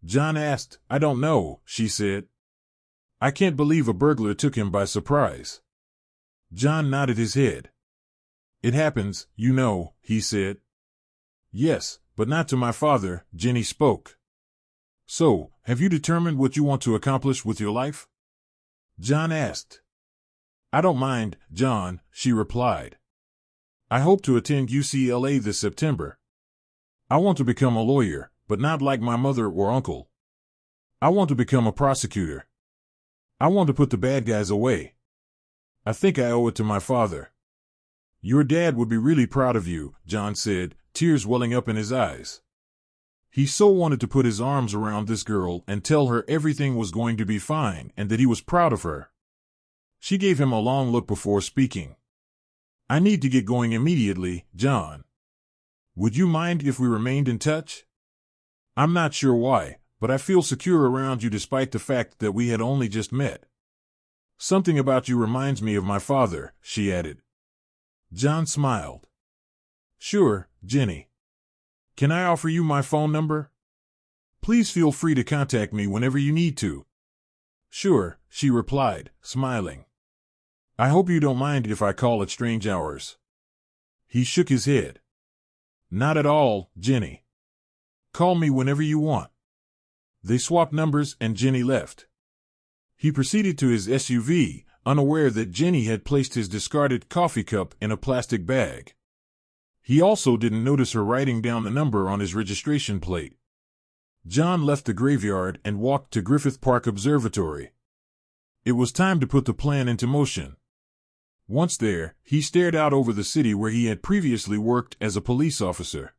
John asked. I don't know, she said. I can't believe a burglar took him by surprise. John nodded his head. It happens, you know, he said. Yes, but not to my father, Jenny spoke. So, have you determined what you want to accomplish with your life? John asked. I don't mind, John, she replied. I hope to attend UCLA this September. I want to become a lawyer, but not like my mother or uncle. I want to become a prosecutor. I want to put the bad guys away. I think I owe it to my father. Your dad would be really proud of you, John said, tears welling up in his eyes. He so wanted to put his arms around this girl and tell her everything was going to be fine and that he was proud of her. She gave him a long look before speaking. I need to get going immediately, John. Would you mind if we remained in touch? I'm not sure why, but I feel secure around you despite the fact that we had only just met. Something about you reminds me of my father, she added. John smiled. Sure, Jenny. Can I offer you my phone number? Please feel free to contact me whenever you need to. Sure, she replied, smiling. I hope you don't mind if I call at strange hours. He shook his head. Not at all, Jenny. Call me whenever you want. They swapped numbers and Jenny left. He proceeded to his SUV, unaware that Jenny had placed his discarded coffee cup in a plastic bag. He also didn't notice her writing down the number on his registration plate. John left the graveyard and walked to Griffith Park Observatory. It was time to put the plan into motion. Once there, he stared out over the city where he had previously worked as a police officer.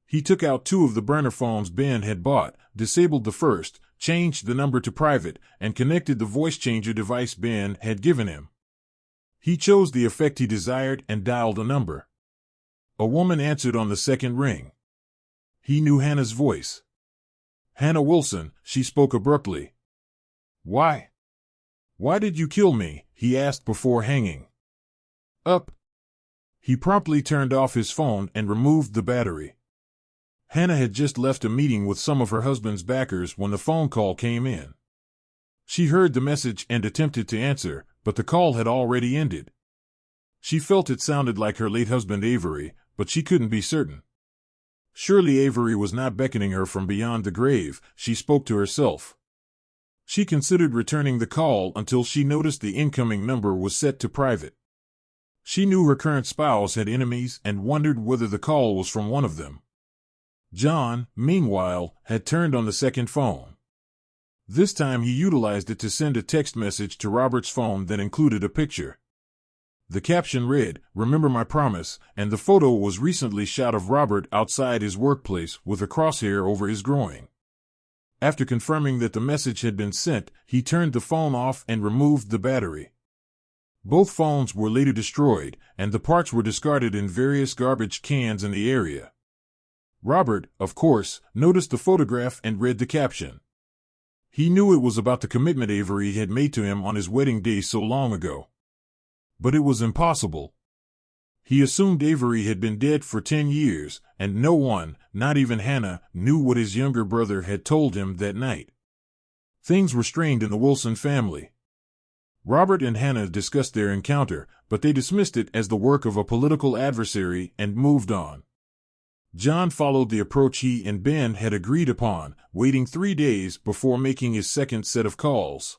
He took out 2 of the burner phones Ben had bought, disabled the first, changed the number to private, and connected the voice changer device Ben had given him. He chose the effect he desired and dialed a number. A woman answered on the second ring. He knew Hannah's voice. Hannah Wilson, she spoke abruptly. Why? Why did you kill me? He asked before hanging up. He promptly turned off his phone and removed the battery. Hannah had just left a meeting with some of her husband's backers when the phone call came in. She heard the message and attempted to answer, but the call had already ended. She felt it sounded like her late husband Avery, but she couldn't be certain. Surely Avery was not beckoning her from beyond the grave, she spoke to herself. She considered returning the call until she noticed the incoming number was set to private. She knew her current spouse had enemies and wondered whether the call was from one of them. John, meanwhile, had turned on the second phone. This time he utilized it to send a text message to Robert's phone that included a picture. The caption read, "Remember my promise," and the photo was recently shot of Robert outside his workplace with a crosshair over his groin. After confirming that the message had been sent, he turned the phone off and removed the battery. Both phones were later destroyed, and the parts were discarded in various garbage cans in the area. Robert, of course, noticed the photograph and read the caption. He knew it was about the commitment Avery had made to him on his wedding day so long ago. But it was impossible. He assumed Avery had been dead for 10 years, and no one, not even Hannah, knew what his younger brother had told him that night. Things were strained in the Wilson family. Robert and Hannah discussed their encounter, but they dismissed it as the work of a political adversary and moved on. John followed the approach he and Ben had agreed upon, waiting 3 days before making his second set of calls.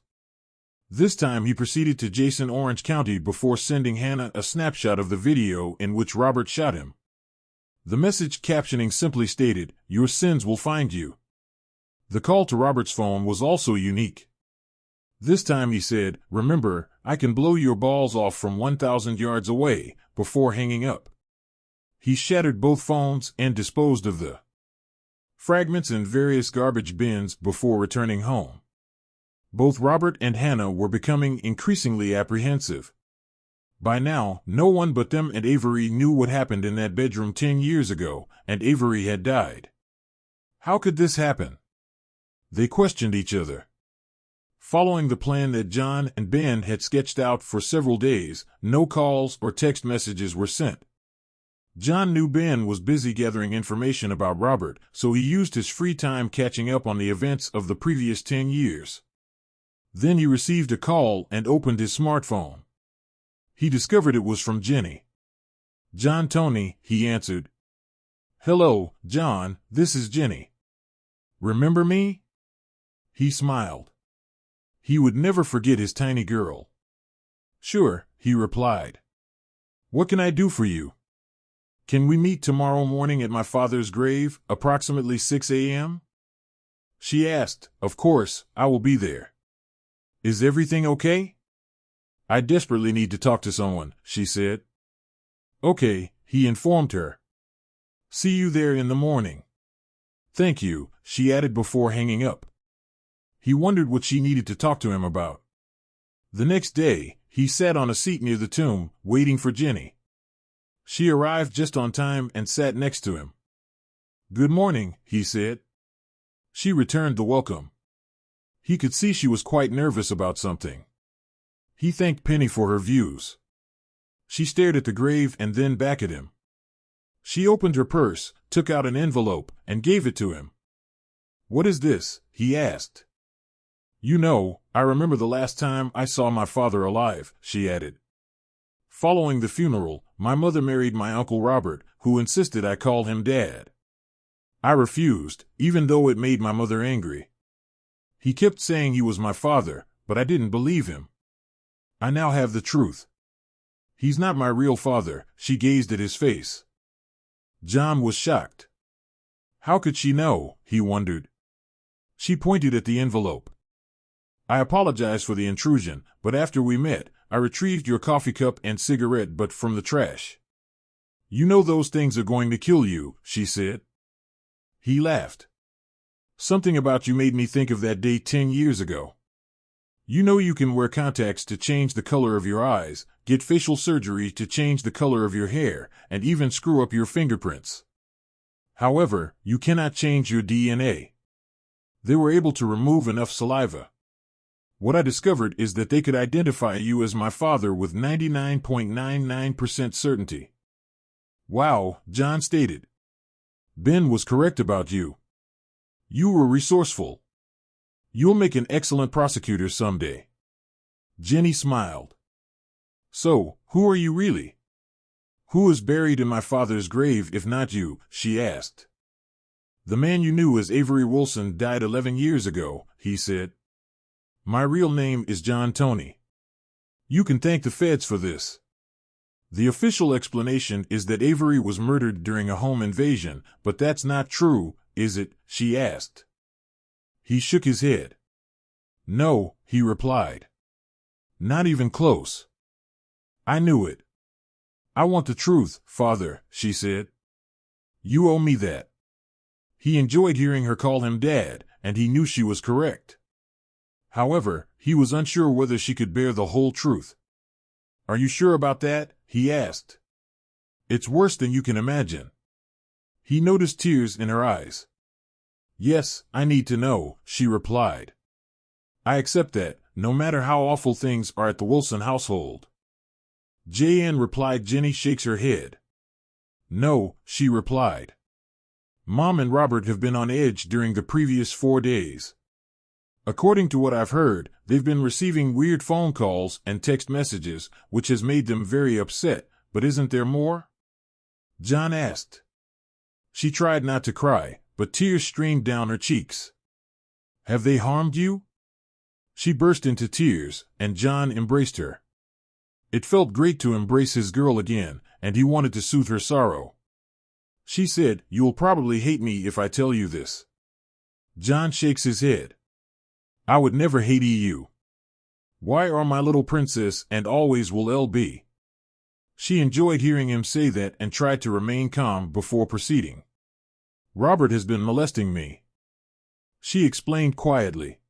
This time he proceeded to Jason Orange County before sending Hannah a snapshot of the video in which Robert shot him. The message captioning simply stated, "Your sins will find you." The call to Robert's phone was also unique. This time he said, "Remember, I can blow your balls off from 1,000 yards away," before hanging up. He shattered both phones and disposed of the fragments in various garbage bins before returning home. Both Robert and Hannah were becoming increasingly apprehensive. By now, no one but them and Avery knew what happened in that bedroom 10 years ago, and Avery had died. How could this happen? They questioned each other. Following the plan that John and Ben had sketched out for several days, no calls or text messages were sent. John knew Ben was busy gathering information about Robert, so he used his free time catching up on the events of the previous 10 years. Then he received a call and opened his smartphone. He discovered it was from Jenny. "John Tony," he answered. "Hello, John, this is Jenny. Remember me?" He smiled. He would never forget his tiny girl. "Sure," he replied. "What can I do for you? Can we meet tomorrow morning at my father's grave, approximately 6 a.m.? She asked. "Of course, I will be there. Is everything okay?" "I desperately need to talk to someone," she said. "Okay," he informed her. "See you there in the morning." "Thank you," she added before hanging up. He wondered what she needed to talk to him about. The next day, he sat on a seat near the tomb, waiting for Jenny. She arrived just on time and sat next to him. "Good morning," he said. She returned the welcome. He could see she was quite nervous about something. He thanked Penny for her views. She stared at the grave and then back at him. She opened her purse, took out an envelope, and gave it to him. "What is this?" he asked. "You know, I remember the last time I saw my father alive," she added. "Following the funeral, my mother married my Uncle Robert, who insisted I call him Dad. I refused, even though it made my mother angry. He kept saying he was my father, but I didn't believe him. I now have the truth. He's not my real father." She gazed at his face. John was shocked. How could she know, he wondered. She pointed at the envelope. "I apologize for the intrusion, but after we met, I retrieved your coffee cup and cigarette butt from the trash. You know those things are going to kill you," she said. He laughed. "Something about you made me think of that day 10 years ago. You know you can wear contacts to change the color of your eyes, get facial surgery to change the color of your hair, and even screw up your fingerprints. However, you cannot change your DNA. They were able to remove enough saliva. What I discovered is that they could identify you as my father with 99.99% certainty." "Wow," John stated. "Ben was correct about you. You were resourceful. You'll make an excellent prosecutor someday." Jenny smiled. "So, who are you really? Who is buried in my father's grave if not you?" she asked. "The man you knew as Avery Wilson died 11 years ago," he said. "My real name is John Tony. You can thank the feds for this. The official explanation is that Avery was murdered during a home invasion, but that's not true, is it?" she asked. He shook his head. "No," he replied. "Not even close. I knew it." "I want the truth, Father," she said. "You owe me that." He enjoyed hearing her call him Dad, and he knew she was correct. However, he was unsure whether she could bear the whole truth. "Are you sure about that?" he asked. "It's worse than you can imagine." He noticed tears in her eyes. "Yes, I need to know," she replied. "I accept that, no matter how awful things are at the Wilson household." "JN," replied Jenny, shakes her head. "No," she replied. "Mom and Robert have been on edge during the previous 4 days. According to what I've heard, they've been receiving weird phone calls and text messages, which has made them very upset, but isn't there more?" John asked. She tried not to cry, but tears streamed down her cheeks. "Have they harmed you?" She burst into tears, and John embraced her. It felt great to embrace his girl again, and he wanted to soothe her sorrow. She said, "You'll probably hate me if I tell you this." John shakes his head. "I would never hate you. Why are my little princess and always will be." She enjoyed hearing him say that and tried to remain calm before proceeding. "Robert has been molesting me," she explained quietly.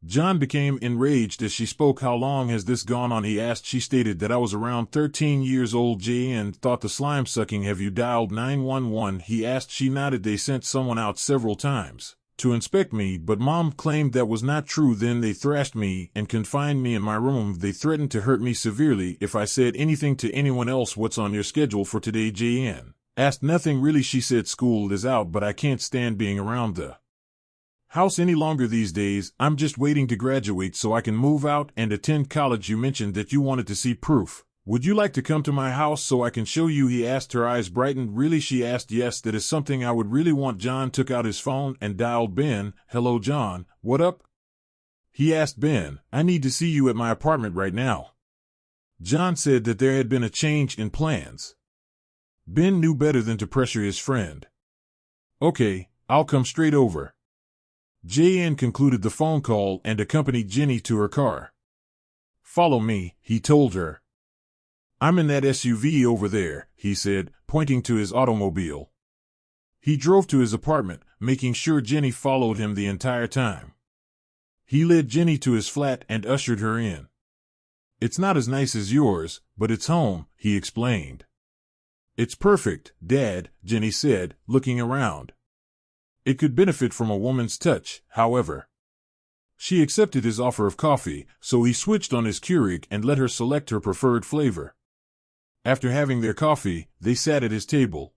John became enraged as she spoke. "How long has this gone on?" he asked. She stated that I was around 13 years old. JN thought the slime sucking. "Have you dialed 911?" he asked. She nodded. "They sent someone out several times, to inspect me, but Mom claimed that was not true. Then they thrashed me and confined me in my room. They threatened to hurt me severely if I said anything to anyone else. What's on your schedule for today? Jan asked. Nothing really, she said. School is out, but I can't stand being around the house any longer these days. I'm just waiting to graduate so I can move out and attend college. You mentioned that you wanted to see proof. Would you like to come to my house so I can show you? He asked. Her eyes brightened. Really? She asked. Yes, that is something I would really want. John took out his phone and dialed Ben. Hello, John. What up? He asked. Ben, I need to see you at my apartment right now. John said that there had been a change in plans. Ben knew better than to pressure his friend. Okay, I'll come straight over. Jan concluded the phone call and accompanied Jenny to her car. Follow me, he told her. I'm in that SUV over there, he said, pointing to his automobile. He drove to his apartment, making sure Jenny followed him the entire time. He led Jenny to his flat and ushered her in. It's not as nice as yours, but it's home, he explained. It's perfect, Dad, Jenny said, looking around. It could benefit from a woman's touch, however. She accepted his offer of coffee, so he switched on his Keurig and let her select her preferred flavor. After having their coffee, they sat at his table.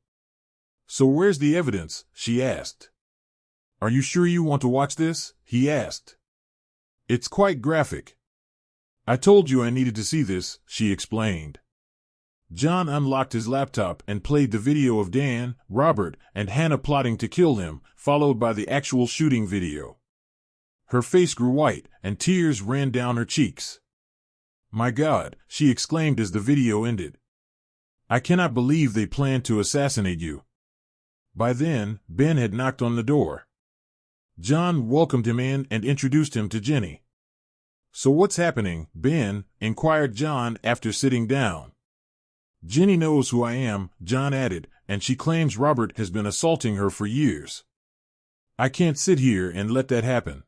So where's the evidence? She asked. Are you sure you want to watch this? He asked. It's quite graphic. I told you I needed to see this, she explained. John unlocked his laptop and played the video of Dan, Robert, and Hannah plotting to kill him, followed by the actual shooting video. Her face grew white, and tears ran down her cheeks. My God, she exclaimed as the video ended. I cannot believe they planned to assassinate you. By then, Ben had knocked on the door. John welcomed him in and introduced him to Jenny. So what's happening, Ben? Inquired John after sitting down. Jenny knows who I am, John added, and she claims Robert has been assaulting her for years. I can't sit here and let that happen.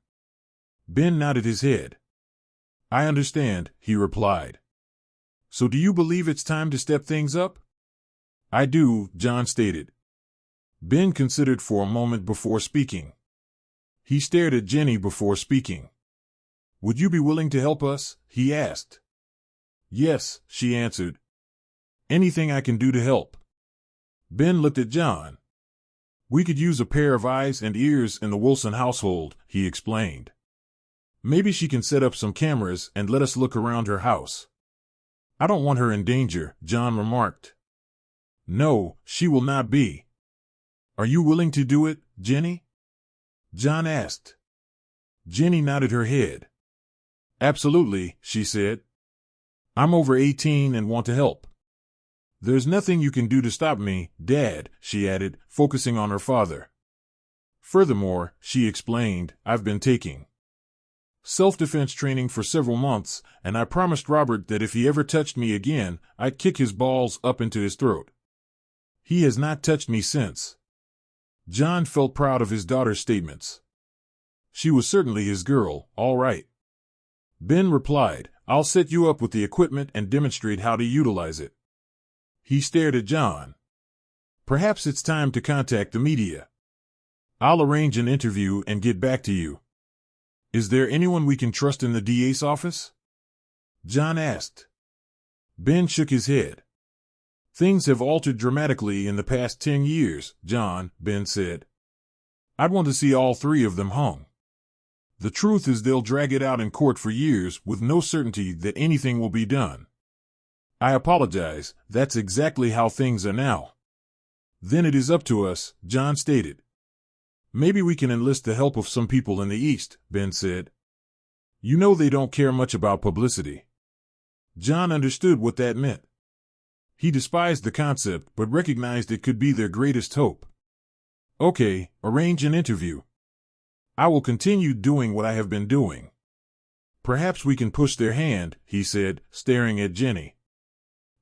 Ben nodded his head. I understand, he replied. So do you believe it's time to step things up? I do, John stated. Ben considered for a moment before speaking. He stared at Jenny before speaking. Would you be willing to help us? He asked. Yes, she answered. Anything I can do to help. Ben looked at John. We could use a pair of eyes and ears in the Wilson household, he explained. Maybe she can set up some cameras and let us look around her house. I don't want her in danger, John remarked. No, she will not be. Are you willing to do it, Jenny? John asked. Jenny nodded her head. Absolutely, she said. I'm over 18 and want to help. There's nothing you can do to stop me, Dad, she added, focusing on her father. Furthermore, she explained, I've been taking self-defense training for several months, and I promised Robert that if he ever touched me again, I'd kick his balls up into his throat. He has not touched me since. John felt proud of his daughter's statements. She was certainly his girl, all right. Ben replied, I'll set you up with the equipment and demonstrate how to utilize it. He stared at John. Perhaps it's time to contact the media. I'll arrange an interview and get back to you. Is there anyone we can trust in the DA's office? John asked. Ben shook his head. Things have altered dramatically in the past 10 years, John, Ben said. I'd want to see all three of them hung. The truth is they'll drag it out in court for years with no certainty that anything will be done. I apologize, that's exactly how things are now. Then it is up to us, John stated. Maybe we can enlist the help of some people in the East, Ben said. You know they don't care much about publicity. John understood what that meant. He despised the concept but recognized it could be their greatest hope. Okay, arrange an interview. I will continue doing what I have been doing. Perhaps we can push their hand, he said, staring at Jenny.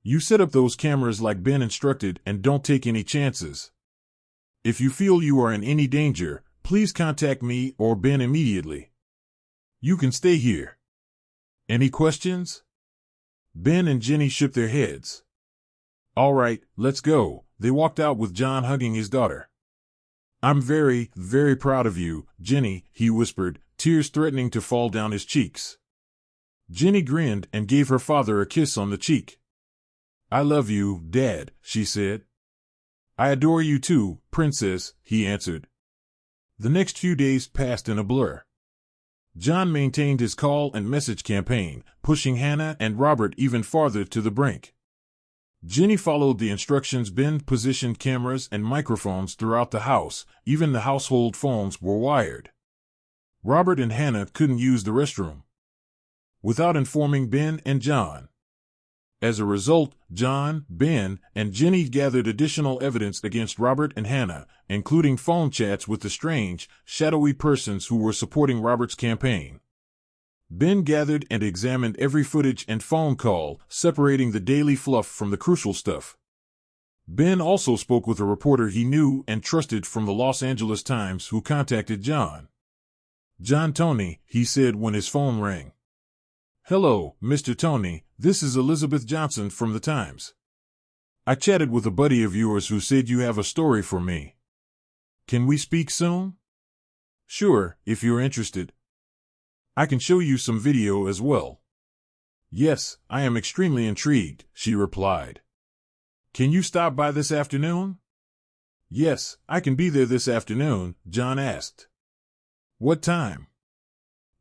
You set up those cameras like Ben instructed and don't take any chances. If you feel you are in any danger, please contact me or Ben immediately. You can stay here. Any questions? Ben and Jenny shook their heads. All right, let's go. They walked out with John hugging his daughter. I'm very, very proud of you, Jenny, he whispered, tears threatening to fall down his cheeks. Jenny grinned and gave her father a kiss on the cheek. I love you, Dad, she said. I adore you too, Princess, he answered. The next few days passed in a blur. John maintained his call and message campaign, pushing Hannah and Robert even farther to the brink. Jenny followed the instructions. Ben positioned cameras and microphones throughout the house. Even the household phones were wired. Robert and Hannah couldn't use the restroom without informing Ben and John. As a result, John, Ben, and Jenny gathered additional evidence against Robert and Hannah, including phone chats with the strange, shadowy persons who were supporting Robert's campaign. Ben gathered and examined every footage and phone call, separating the daily fluff from the crucial stuff. Ben also spoke with a reporter he knew and trusted from the Los Angeles Times who contacted John. John Tony, he said when his phone rang. Hello, Mr. Tony, this is Elizabeth Johnson from the Times. I chatted with a buddy of yours who said you have a story for me. Can we speak soon? Sure, if you're interested. I can show you some video as well. Yes, I am extremely intrigued, she replied. Can you stop by this afternoon? Yes, I can be there this afternoon, John asked. What time?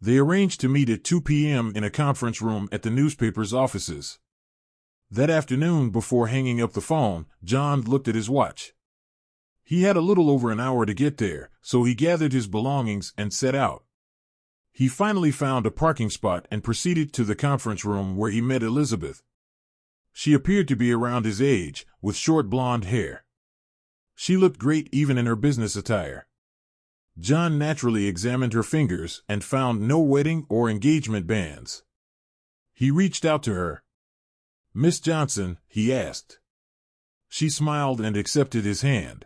They arranged to meet at 2 p.m. in a conference room at the newspaper's offices. That afternoon, before hanging up the phone, John looked at his watch. He had a little over an hour to get there, so he gathered his belongings and set out. He finally found a parking spot and proceeded to the conference room where he met Elizabeth. She appeared to be around his age, with short blonde hair. She looked great even in her business attire. John naturally examined her fingers and found no wedding or engagement bands. He reached out to her. Miss Johnson, he asked. She smiled and accepted his hand.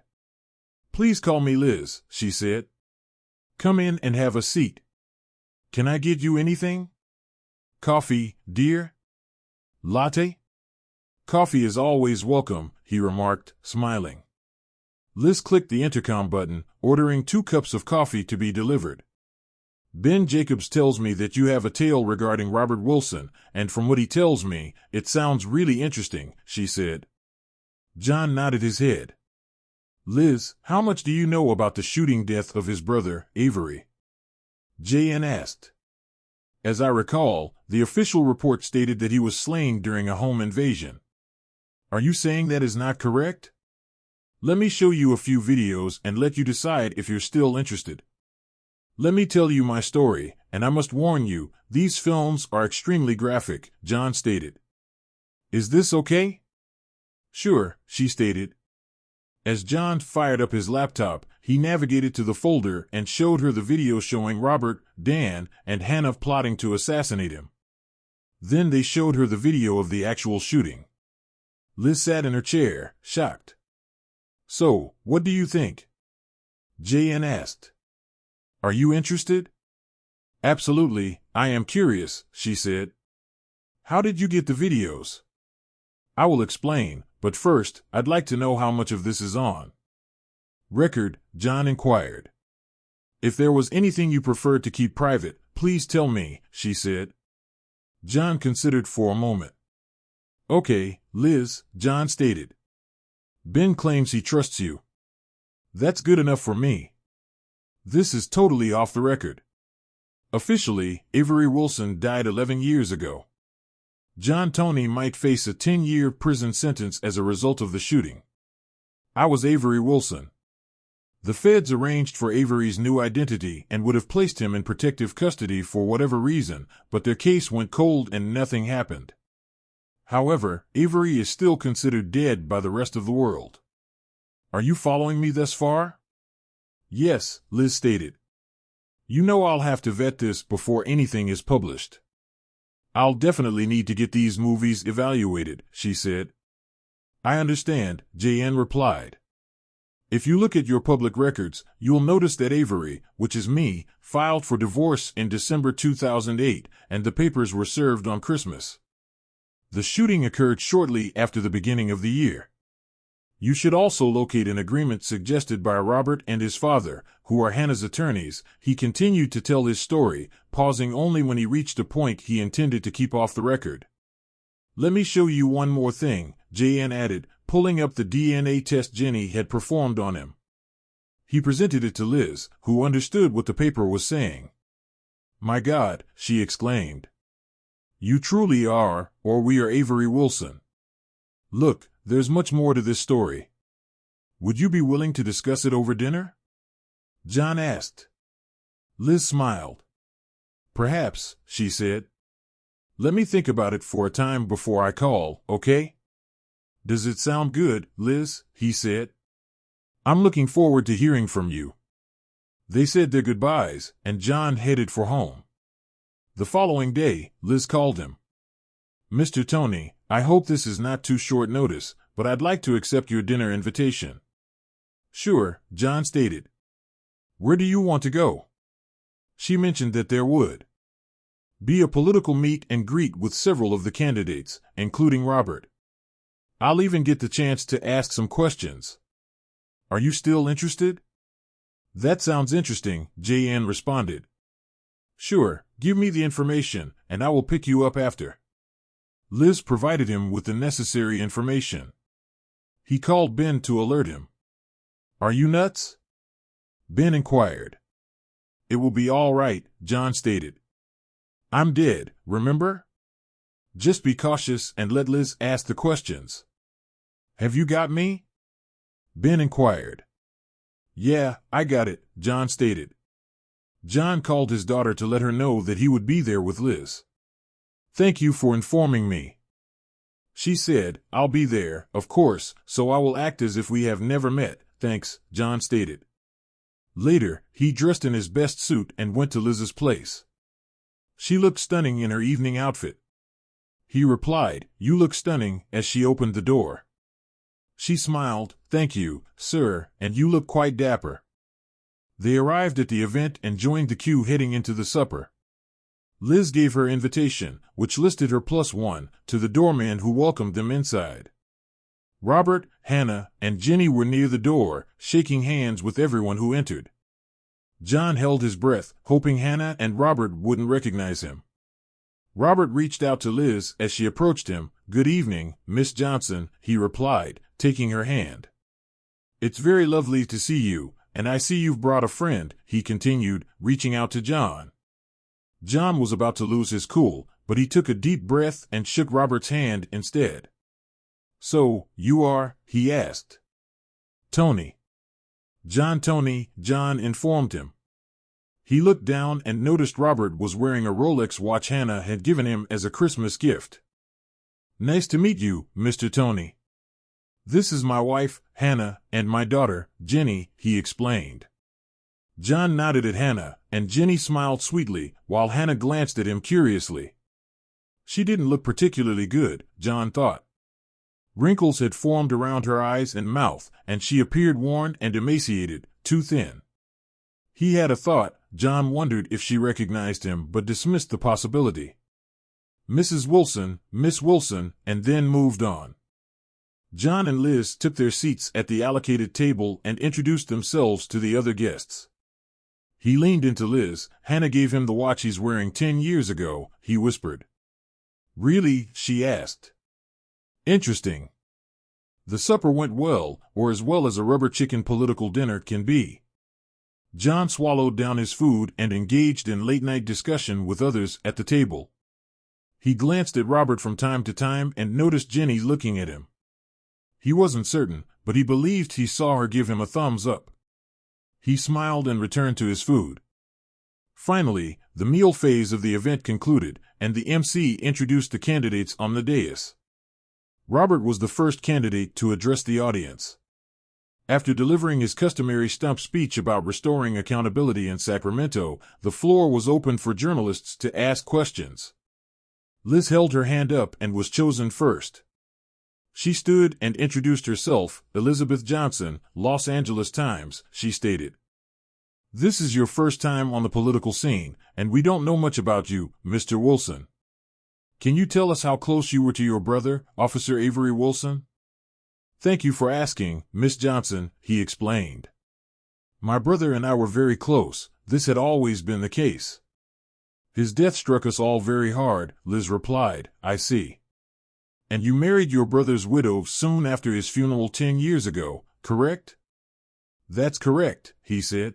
Please call me Liz, she said. Come in and have a seat. Can I get you anything? Coffee, dear? Latte? Coffee is always welcome, he remarked, smiling. Liz clicked the intercom button, ordering 2 cups of coffee to be delivered. Ben Jacobs tells me that you have a tale regarding Robert Wilson, and from what he tells me, it sounds really interesting, she said. John nodded his head. Liz, how much do you know about the shooting death of his brother, Avery? J.N. asked. As I recall, the official report stated that he was slain during a home invasion. Are you saying that is not correct? Let me show you a few videos and let you decide if you're still interested. Let me tell you my story, and I must warn you, these films are extremely graphic, John stated. Is this okay? Sure, she stated. As John fired up his laptop, he navigated to the folder and showed her the video showing Robert, Dan, and Hannah plotting to assassinate him. Then they showed her the video of the actual shooting. Liz sat in her chair, shocked. So, what do you think? J.N. asked. Are you interested? Absolutely, I am curious, she said. How did you get the videos? I will explain, but first, I'd like to know how much of this is on record, John inquired. If there was anything you preferred to keep private, please tell me, she said. John considered for a moment. Okay, Liz, John stated. Ben claims he trusts you. That's good enough for me. This is totally off the record. Officially, Avery Wilson died 11 years ago. John Tony might face a 10-year prison sentence as a result of the shooting. I was Avery Wilson. The feds arranged for Avery's new identity and would have placed him in protective custody for whatever reason, but their case went cold and nothing happened. However, Avery is still considered dead by the rest of the world. Are you following me thus far? Yes, Liz stated. You know I'll have to vet this before anything is published. I'll definitely need to get these movies evaluated, she said. I understand, J.N. replied. If you look at your public records, you'll notice that Avery, which is me, filed for divorce in December 2008, and the papers were served on Christmas. The shooting occurred shortly after the beginning of the year. You should also locate an agreement suggested by Robert and his father, who are Hannah's attorneys. He continued to tell his story, pausing only when he reached a point he intended to keep off the record. Let me show you one more thing, J.N. added, pulling up the DNA test Jenny had performed on him. He presented it to Liz, who understood what the paper was saying. My God, she exclaimed. You truly are, or we are Avery Wilson. Look, there's much more to this story. Would you be willing to discuss it over dinner? John asked. Liz smiled. Perhaps, she said. Let me think about it for a time before I call, okay? Does it sound good, Liz? He said. I'm looking forward to hearing from you. They said their goodbyes, and John headed for home. The following day, Liz called him. Mr. Tony, I hope this is not too short notice, but I'd like to accept your dinner invitation. Sure, John stated. Where do you want to go? She mentioned that there would be a political meet and greet with several of the candidates, including Robert. I'll even get the chance to ask some questions. Are you still interested? That sounds interesting, J.N. responded. Sure, give me the information, and I will pick you up after. Liz provided him with the necessary information. He called Ben to alert him. Are you nuts? Ben inquired. It will be all right, John stated. I'm dead, remember? Just be cautious and let Liz ask the questions. Have you got me? Ben inquired. Yeah, I got it, John stated. John called his daughter to let her know that he would be there with Liz. Thank you for informing me. She said, I'll be there, of course, so I will act as if we have never met, thanks, John stated. Later, he dressed in his best suit and went to Liz's place. She looked stunning in her evening outfit. He replied, You look stunning, as she opened the door. She smiled, Thank you, sir, and you look quite dapper. They arrived at the event and joined the queue heading into the supper. Liz gave her invitation, which listed her +1, to the doorman who welcomed them inside. Robert, Hannah, and Jenny were near the door, shaking hands with everyone who entered. John held his breath, hoping Hannah and Robert wouldn't recognize him. Robert reached out to Liz as she approached him. Good evening, Miss Johnson, he replied, taking her hand. It's very lovely to see you, and I see you've brought a friend, he continued, reaching out to John. John was about to lose his cool, but he took a deep breath and shook Robert's hand instead. So, you are, he asked. Tony. John informed him. He looked down and noticed Robert was wearing a Rolex watch Hannah had given him as a Christmas gift. Nice to meet you, Mr. Tony. This is my wife, Hannah, and my daughter, Jenny, he explained. John nodded at Hannah, and Jenny smiled sweetly, while Hannah glanced at him curiously. She didn't look particularly good, John thought. Wrinkles had formed around her eyes and mouth, and she appeared worn and emaciated, too thin. He had a thought. John wondered if she recognized him but dismissed the possibility. Mrs. Wilson, Miss Wilson, and then moved on. John and Liz took their seats at the allocated table and introduced themselves to the other guests. He leaned into Liz. Hannah gave him the watch he's wearing 10 years ago, he whispered. Really? She asked. Interesting. The supper went well, or as well as a rubber chicken political dinner can be. John swallowed down his food and engaged in late-night discussion with others at the table. He glanced at Robert from time to time and noticed Jenny looking at him. He wasn't certain, but he believed he saw her give him a thumbs up. He smiled and returned to his food. Finally, the meal phase of the event concluded, and the MC introduced the candidates on the dais. Robert was the first candidate to address the audience. After delivering his customary stump speech about restoring accountability in Sacramento, the floor was open for journalists to ask questions. Liz held her hand up and was chosen first. She stood and introduced herself, Elizabeth Johnson, Los Angeles Times, she stated. This is your first time on the political scene, and we don't know much about you, Mr. Wilson. Can you tell us how close you were to your brother, Officer Avery Wilson? Thank you for asking, Miss Johnson, he explained. My brother and I were very close. This had always been the case. His death struck us all very hard, Liz replied. I see. And you married your brother's widow soon after his funeral 10 years ago, correct? That's correct, he said.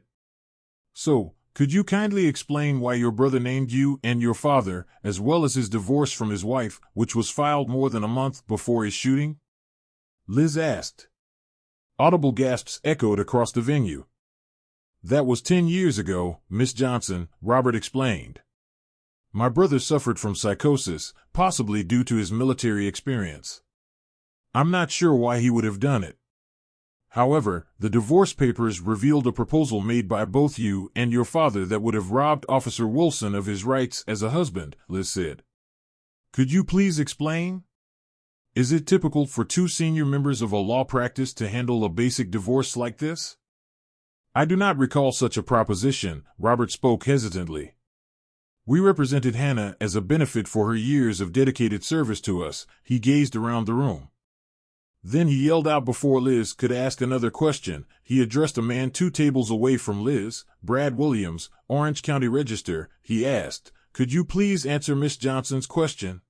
So, could you kindly explain why your brother named you and your father, as well as his divorce from his wife, which was filed more than a month before his shooting? Liz asked. Audible gasps echoed across the venue. That was 10 years ago, Miss Johnson, Robert explained. My brother suffered from psychosis, possibly due to his military experience. I'm not sure why he would have done it. However, the divorce papers revealed a proposal made by both you and your father that would have robbed Officer Wilson of his rights as a husband, Liz said. Could you please explain? Is it typical for two senior members of a law practice to handle a basic divorce like this? I do not recall such a proposition, Robert spoke hesitantly. We represented Hannah as a benefit for her years of dedicated service to us. He gazed around the room. Then he yelled out before Liz could ask another question. He addressed a man 2 tables away from Liz, Brad Williams, Orange County Register. He asked, could you please answer Miss Johnson's question?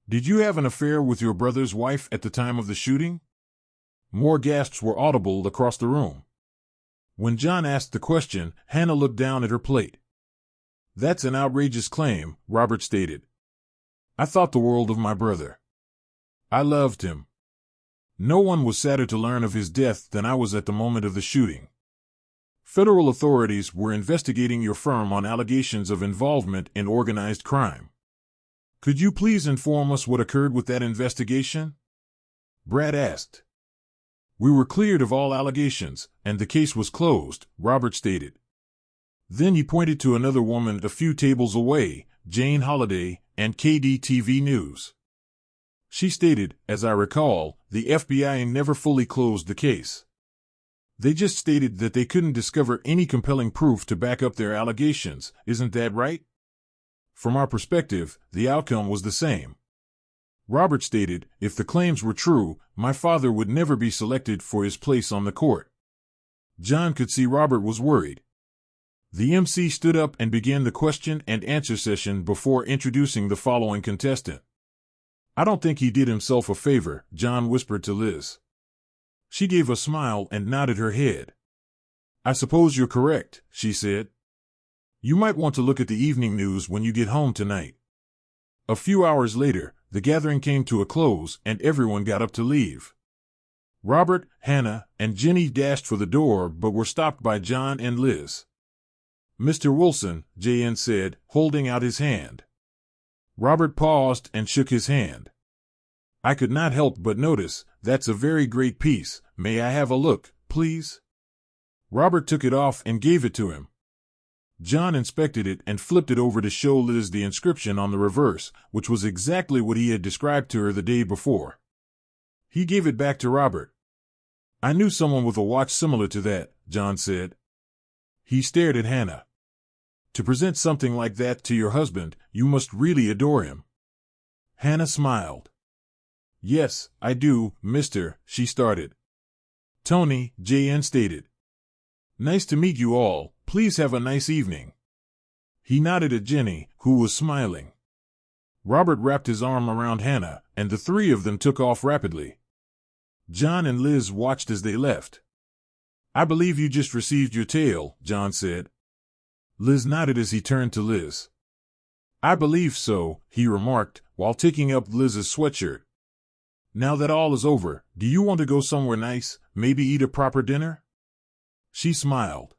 Did you have an affair with your brother's wife at the time of the shooting? More gasps were audible across the room. When John asked the question, Hannah looked down at her plate. That's an outrageous claim, Robert stated. I thought the world of my brother. I loved him. No one was sadder to learn of his death than I was at the moment of the shooting. Federal authorities were investigating your firm on allegations of involvement in organized crime. Could you please inform us what occurred with that investigation? Brad asked. We were cleared of all allegations, and the case was closed, Robert stated. Then he pointed to another woman a few tables away, Jane Holliday, and KDTV News. She stated, as I recall, the FBI never fully closed the case. They just stated that they couldn't discover any compelling proof to back up their allegations, isn't that right? From our perspective, the outcome was the same. Robert stated, if the claims were true, my father would never be selected for his place on the court. John could see Robert was worried. The MC stood up and began the question and answer session before introducing the following contestant. I don't think he did himself a favor, John whispered to Liz. She gave a smile and nodded her head. I suppose you're correct, she said. You might want to look at the evening news when you get home tonight. A few hours later, the gathering came to a close and everyone got up to leave. Robert, Hannah, and Jenny dashed for the door but were stopped by John and Liz. Mr. Wilson, J.N. said, holding out his hand. Robert paused and shook his hand. I could not help but notice, that's a very great piece. May I have a look, please? Robert took it off and gave it to him. John inspected it and flipped it over to show Liz the inscription on the reverse, which was exactly what he had described to her the day before. He gave it back to Robert. I knew someone with a watch similar to that, John said. He stared at Hannah. To present something like that to your husband, you must really adore him. Hannah smiled. Yes, I do, mister, she started. Tony, J.N. stated. Nice to meet you all, please have a nice evening. He nodded at Jenny, who was smiling. Robert wrapped his arm around Hannah, and the 3 of them took off rapidly. John and Liz watched as they left. I believe you just received your tail, John said. Liz nodded as he turned to Liz. I believe so, he remarked, while taking up Liz's sweatshirt. Now that all is over, do you want to go somewhere nice, maybe eat a proper dinner? She smiled.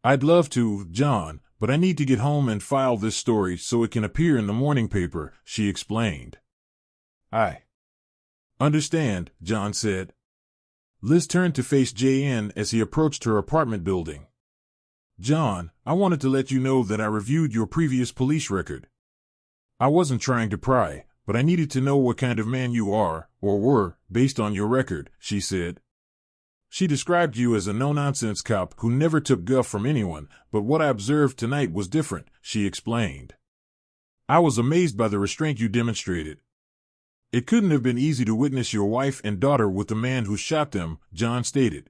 I'd love to, John, but I need to get home and file this story so it can appear in the morning paper, she explained. I understand, John said. Liz turned to face J.N. as he approached her apartment building. John, I wanted to let you know that I reviewed your previous police record. I wasn't trying to pry, but I needed to know what kind of man you are, or were, based on your record, she said. She described you as a no-nonsense cop who never took guff from anyone, but what I observed tonight was different, she explained. I was amazed by the restraint you demonstrated. It couldn't have been easy to witness your wife and daughter with the man who shot them, John stated.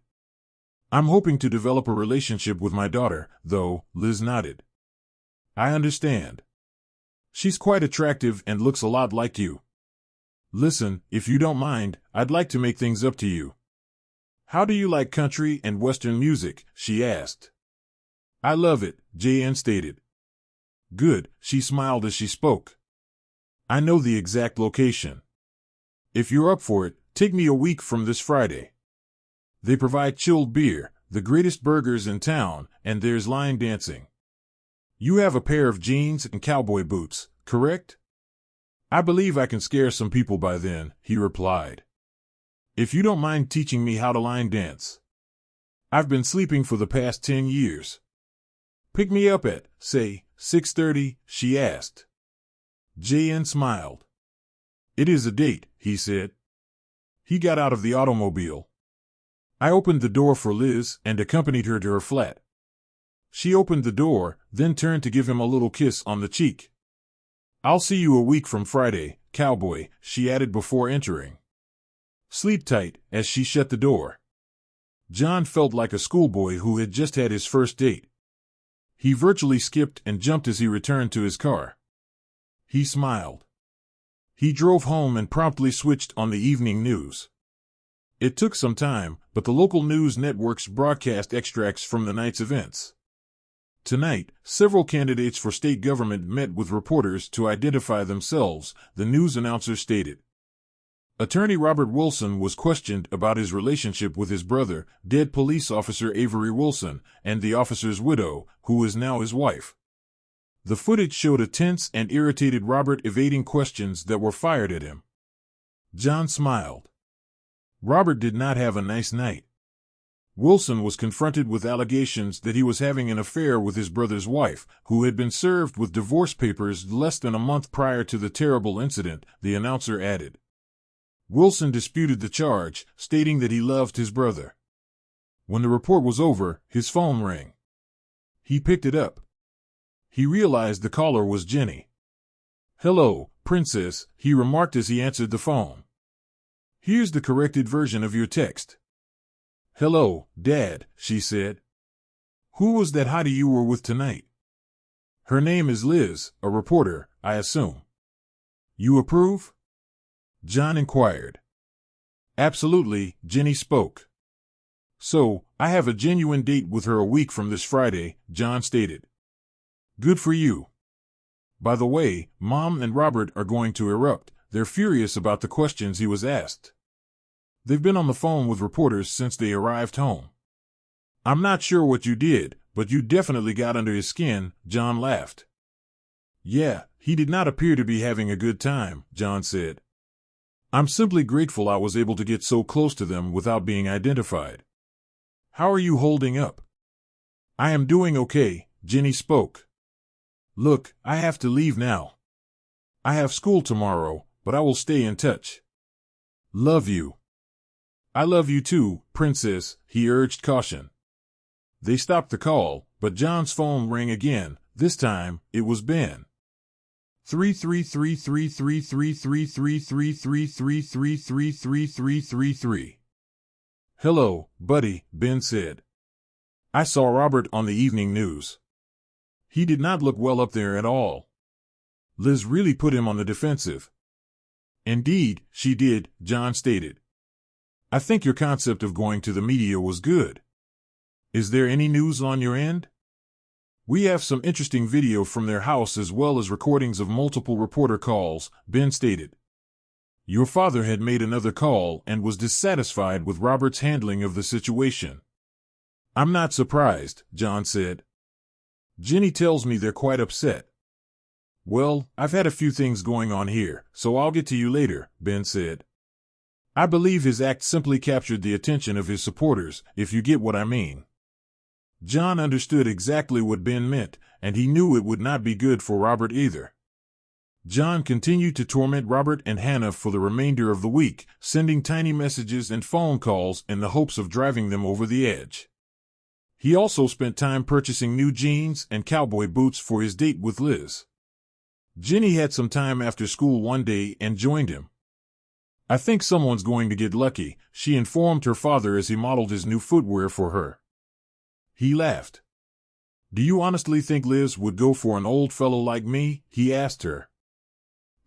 I'm hoping to develop a relationship with my daughter, though, Liz nodded. I understand. She's quite attractive and looks a lot like you. Listen, if you don't mind, I'd like to make things up to you. How do you like country and western music? She asked. I love it, JN stated. Good, she smiled as she spoke. I know the exact location. If you're up for it, take me a week from this Friday. They provide chilled beer, the greatest burgers in town, and there's line dancing. You have a pair of jeans and cowboy boots, correct? I believe I can scare some people by then, he replied. If you don't mind teaching me how to line dance. I've been sleeping for the past 10 years. Pick me up at, say, 6:30, she asked. JN smiled. It is a date, he said. He got out of the automobile. I opened the door for Liz and accompanied her to her flat. She opened the door, then turned to give him a little kiss on the cheek. I'll see you a week from Friday, cowboy, she added before entering. Sleep tight, as she shut the door. John felt like a schoolboy who had just had his first date. He virtually skipped and jumped as he returned to his car. He smiled. He drove home and promptly switched on the evening news. It took some time, but the local news networks broadcast extracts from the night's events. Tonight, several candidates for state government met with reporters to identify themselves, the news announcer stated. Attorney Robert Wilson was questioned about his relationship with his brother, dead police officer Avery Wilson, and the officer's widow, who is now his wife. The footage showed a tense and irritated Robert evading questions that were fired at him. John smiled. Robert did not have a nice night. Wilson was confronted with allegations that he was having an affair with his brother's wife, who had been served with divorce papers less than a month prior to the terrible incident, the announcer added. Wilson disputed the charge, stating that he loved his brother. When the report was over, his phone rang. He picked it up. He realized the caller was Jenny. Hello, Princess, he remarked as he answered the phone. Here's the corrected version of your text. Hello, Dad, she said. Who was that hottie you were with tonight? Her name is Liz, a reporter, I assume. You approve? John inquired. Absolutely, Jenny spoke. So, I have a genuine date with her a week from this Friday, John stated. Good for you. By the way, Mom and Robert are going to erupt. They're furious about the questions he was asked. They've been on the phone with reporters since they arrived home. I'm not sure what you did, but you definitely got under his skin, John laughed. Yeah, he did not appear to be having a good time, John said. I'm simply grateful I was able to get so close to them without being identified. How are you holding up? I am doing okay, Jenny spoke. Look, I have to leave now. I have school tomorrow, but I will stay in touch. Love you. I love you too, Princess, he urged caution. They stopped the call, but John's phone rang again. This time, it was Ben. 33333333333333333. Hello, buddy, Ben said. I saw Robert on the evening news. He did not look well up there at all. Liz really put him on the defensive. Indeed, she did, John stated. I think your concept of going to the media was good. Is there any news on your end? We have some interesting video from their house as well as recordings of multiple reporter calls, Ben stated. Your father had made another call and was dissatisfied with Robert's handling of the situation. I'm not surprised, John said. Jenny tells me they're quite upset. Well, I've had a few things going on here, so I'll get to you later, Ben said. I believe his act simply captured the attention of his supporters, if you get what I mean. John understood exactly what Ben meant, and he knew it would not be good for Robert either. John continued to torment Robert and Hannah for the remainder of the week, sending tiny messages and phone calls in the hopes of driving them over the edge. He also spent time purchasing new jeans and cowboy boots for his date with Liz. Jenny had some time after school one day and joined him. I think someone's going to get lucky, she informed her father as he modeled his new footwear for her. He laughed. Do you honestly think Liz would go for an old fellow like me? He asked her.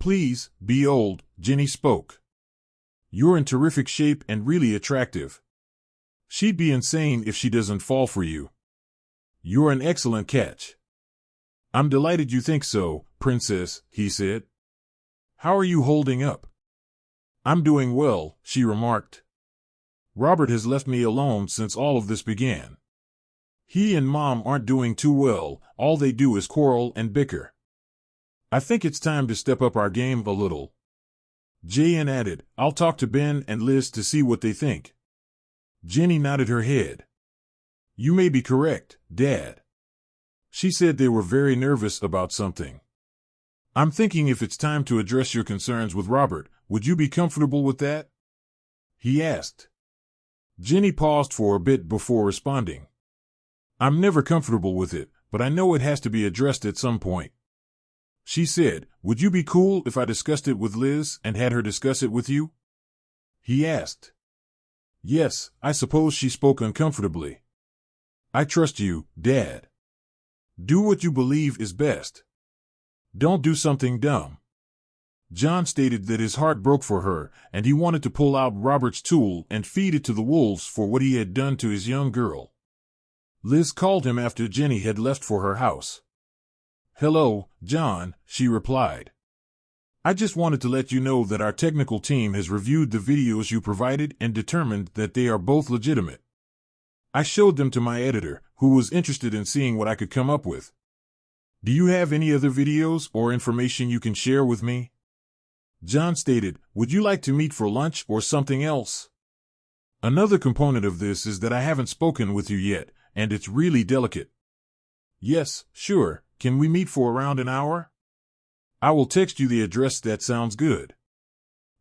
Please, be old, Jenny spoke. You're in terrific shape and really attractive. She'd be insane if she doesn't fall for you. You're an excellent catch. I'm delighted you think so, Princess, he said. How are you holding up? I'm doing well, she remarked. Robert has left me alone since all of this began. He and Mom aren't doing too well, all they do is quarrel and bicker. I think it's time to step up our game a little. J.N. added, I'll talk to Ben and Liz to see what they think. Jenny nodded her head. You may be correct, Dad. She said they were very nervous about something. I'm thinking if it's time to address your concerns with Robert, would you be comfortable with that? He asked. Jenny paused for a bit before responding. I'm never comfortable with it, but I know it has to be addressed at some point. She said, would you be cool if I discussed it with Liz and had her discuss it with you? He asked. Yes, I suppose, she spoke uncomfortably. I trust you, Dad. Do what you believe is best. Don't do something dumb. John stated that his heart broke for her, and he wanted to pull out Robert's tool and feed it to the wolves for what he had done to his young girl. Liz called him after Jenny had left for her house. Hello, John, she replied. I just wanted to let you know that our technical team has reviewed the videos you provided and determined that they are both legitimate. I showed them to my editor, who was interested in seeing what I could come up with. Do you have any other videos or information you can share with me? John stated, would you like to meet for lunch or something else? Another component of this is that I haven't spoken with you yet, and it's really delicate. Yes, sure, can we meet for around an hour? I will text you the address. That sounds good.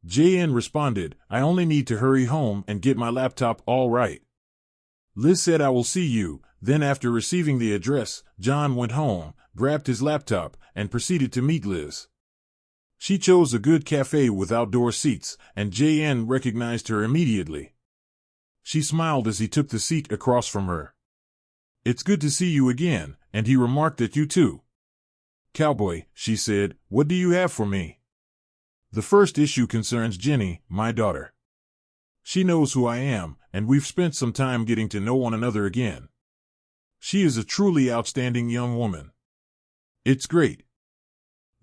JN responded, I only need to hurry home and get my laptop all right. Liz said I will see you. Then after receiving the address, John went home, grabbed his laptop, and proceeded to meet Liz. She chose a good cafe with outdoor seats, and JN recognized her immediately. She smiled as he took the seat across from her. It's good to see you again, and he remarked that you too. Cowboy, she said, what do you have for me? The first issue concerns Jenny, my daughter. She knows who I am, and we've spent some time getting to know one another again. She is a truly outstanding young woman. It's great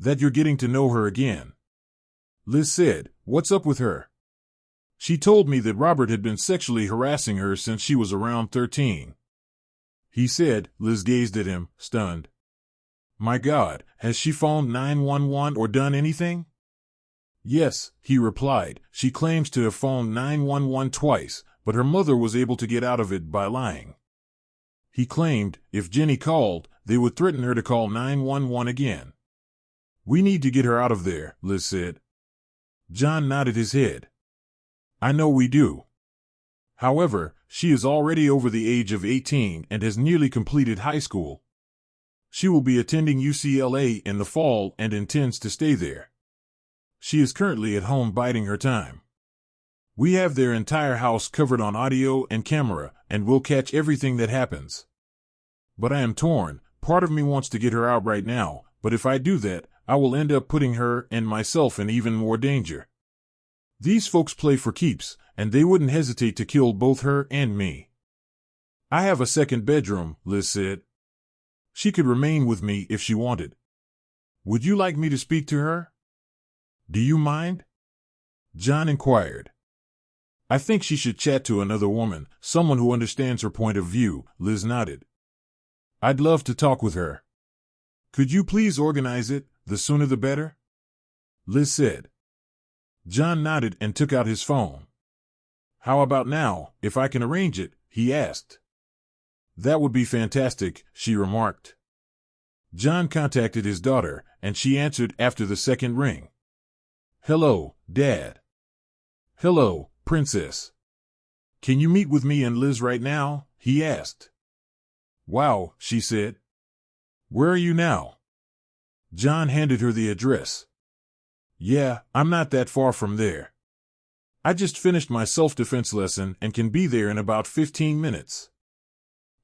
that you're getting to know her again. Liz said, what's up with her? She told me that Robert had been sexually harassing her since she was around 13. He said. Liz gazed at him, stunned. My God, has she phoned 911 or done anything? Yes, he replied. She claims to have phoned 911 twice, but her mother was able to get out of it by lying. He claimed, if Jenny called, they would threaten her to call 911 again. We need to get her out of there, Liz said. John nodded his head. I know we do. However, she is already over the age of 18 and has nearly completed high school. She will be attending UCLA in the fall and intends to stay there. She is currently at home biding her time. We have their entire house covered on audio and camera, and we'll catch everything that happens. But I am torn. Part of me wants to get her out right now, but if I do that, I will end up putting her and myself in even more danger. These folks play for keeps, and they wouldn't hesitate to kill both her and me. I have a second bedroom, Liz said. She could remain with me if she wanted. Would you like me to speak to her? Do you mind? John inquired. I think she should chat to another woman, someone who understands her point of view, Liz nodded. I'd love to talk with her. Could you please organize it, the sooner the better? Liz said. John nodded and took out his phone. How about now, if I can arrange it, he asked. That would be fantastic, she remarked. John contacted his daughter, and she answered after the second ring. Hello, Dad. Hello, Princess. Can you meet with me and Liz right now? He asked. Wow, she said. Where are you now? John handed her the address. Yeah, I'm not that far from there. I just finished my self-defense lesson and can be there in about 15 minutes.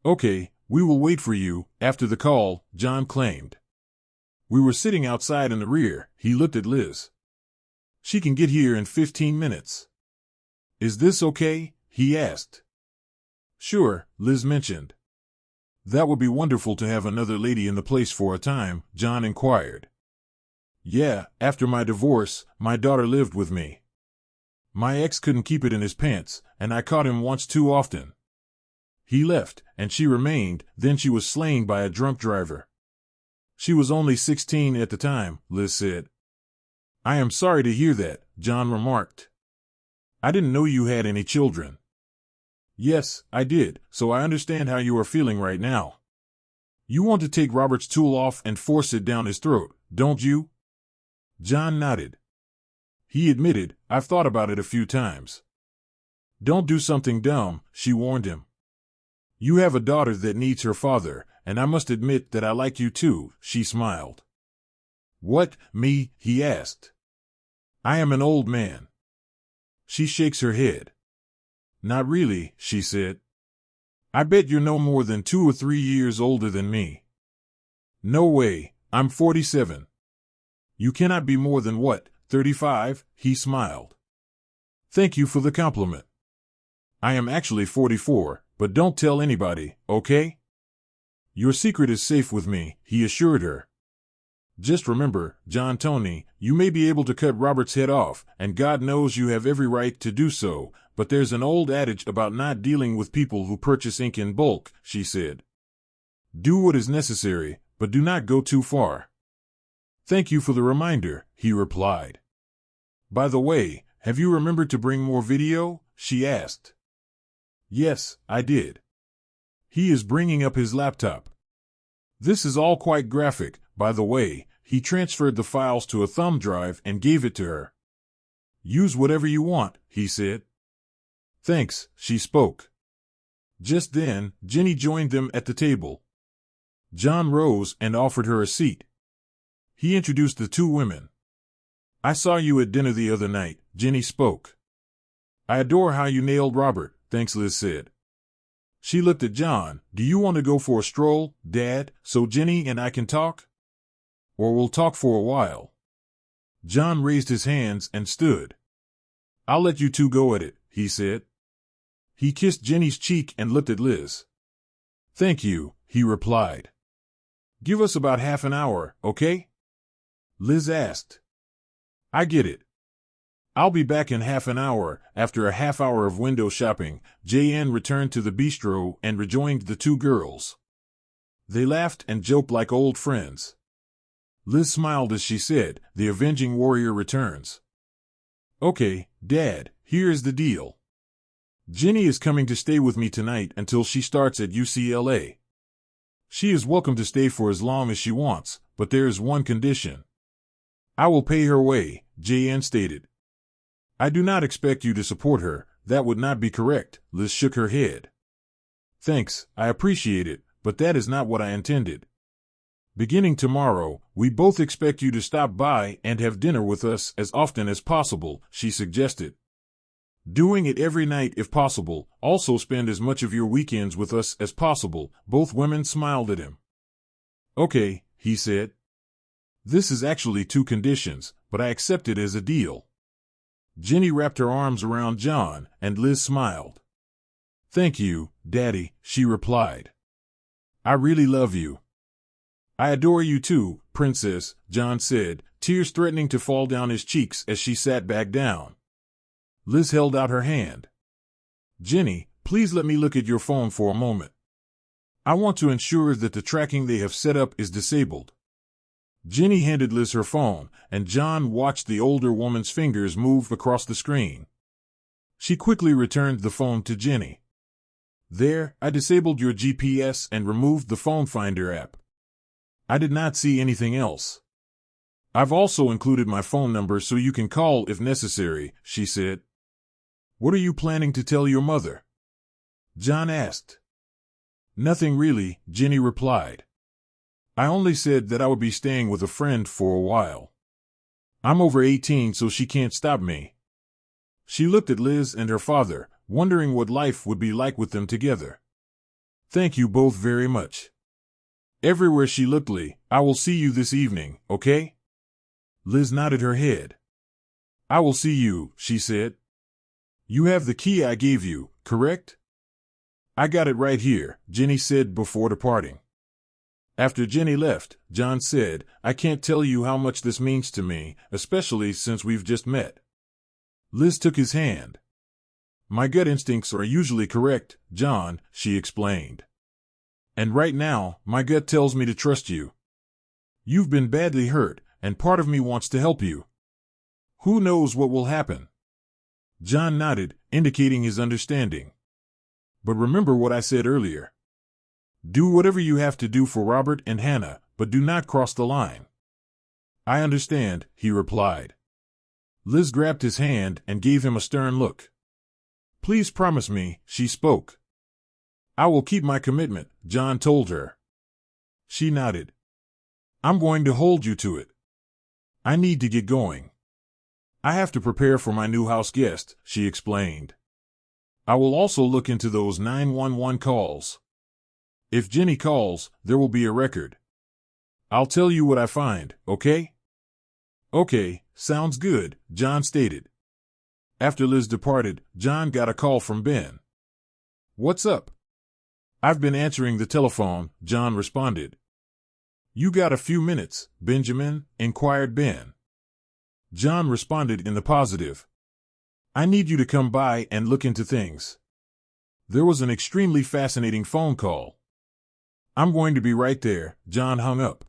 Okay, we will wait for you, after the call, John claimed. We were sitting outside in the rear. He looked at Liz. She can get here in 15 minutes. Is this okay? He asked. Sure, Liz mentioned. That would be wonderful to have another lady in the place for a time, John inquired. Yeah, after my divorce, my daughter lived with me. My ex couldn't keep it in his pants, and I caught him once too often. He left, and she remained, then she was slain by a drunk driver. She was only 16 at the time, Liz said. I am sorry to hear that, John remarked. I didn't know you had any children. Yes, I did, so I understand how you are feeling right now. You want to take Robert's tool off and force it down his throat, don't you? John nodded. He admitted, I've thought about it a few times. Don't do something dumb, she warned him. You have a daughter that needs her father, and I must admit that I like you too, she smiled. What, me? He asked. I am an old man. She shakes her head. Not really, she said. I bet you're no more than 2 or 3 years older than me. No way, I'm 47. You cannot be more than what, 35? He smiled. Thank you for the compliment. I am actually 44, but don't tell anybody, okay? Your secret is safe with me, he assured her. Just remember, John Tony, you may be able to cut Robert's head off, and God knows you have every right to do so, but there's an old adage about not dealing with people who purchase ink in bulk, she said. Do what is necessary, but do not go too far. Thank you for the reminder, he replied. By the way, have you remembered to bring more video? She asked. Yes, I did. He is bringing up his laptop. This is all quite graphic, by the way. He transferred the files to a thumb drive and gave it to her. Use whatever you want, he said. Thanks, she spoke. Just then, Jenny joined them at the table. John rose and offered her a seat. He introduced the two women. I saw you at dinner the other night, Jenny spoke. I adore how you nailed Robert, thanks, Liz said. She looked at John. Do you want to go for a stroll, Dad, so Jenny and I can talk? Or we'll talk for a while. John raised his hands and stood. I'll let you two go at it, he said. He kissed Jenny's cheek and looked at Liz. Thank you, he replied. Give us about half an hour, okay? Liz asked. I get it. I'll be back in half an hour. After a half hour of window shopping, JN returned to the bistro and rejoined the two girls. They laughed and joked like old friends. Liz smiled as she said, the avenging warrior returns. Okay, Dad, here is the deal. Jenny is coming to stay with me tonight until she starts at UCLA. She is welcome to stay for as long as she wants, but there is one condition. I will pay her way, JN stated. I do not expect you to support her, that would not be correct, Liz shook her head. Thanks, I appreciate it, but that is not what I intended. Beginning tomorrow, we both expect you to stop by and have dinner with us as often as possible, she suggested. Doing it every night if possible, also spend as much of your weekends with us as possible, both women smiled at him. Okay, he said. This is actually 2 conditions, but I accept it as a deal. Jenny wrapped her arms around John, and Liz smiled. Thank you, Daddy, she replied. I really love you. I adore you too, Princess, John said, tears threatening to fall down his cheeks as she sat back down. Liz held out her hand. Jenny, please let me look at your phone for a moment. I want to ensure that the tracking they have set up is disabled. Jenny handed Liz her phone, and John watched the older woman's fingers move across the screen. She quickly returned the phone to Jenny. There, I disabled your GPS and removed the phone finder app. I did not see anything else. I've also included my phone number so you can call if necessary, she said. What are you planning to tell your mother? John asked. Nothing really, Jenny replied. I only said that I would be staying with a friend for a while. I'm over 18, so she can't stop me. She looked at Liz and her father, wondering what life would be like with them together. Thank you both very much. Everywhere she looked, Lee, I will see you this evening, okay? Liz nodded her head. I will see you, she said. You have the key I gave you, correct? I got it right here, Jenny said before departing. After Jenny left, John said, I can't tell you how much this means to me, especially since we've just met. Liz took his hand. My gut instincts are usually correct, John, she explained. And right now, my gut tells me to trust you. You've been badly hurt, and part of me wants to help you. Who knows what will happen? John nodded, indicating his understanding. But remember what I said earlier. Do whatever you have to do for Robert and Hannah, but do not cross the line. I understand, he replied. Liz grabbed his hand and gave him a stern look. Please promise me, she spoke. I will keep my commitment, John told her. She nodded. I'm going to hold you to it. I need to get going. I have to prepare for my new house guest, she explained. I will also look into those 911 calls. If Jenny calls, there will be a record. I'll tell you what I find, okay? Okay, sounds good, John stated. After Liz departed, John got a call from Ben. What's up? I've been answering the telephone, John responded. You got a few minutes, Benjamin? Inquired Ben. John responded in the positive. I need you to come by and look into things. There was an extremely fascinating phone call. I'm going to be right there, John hung up.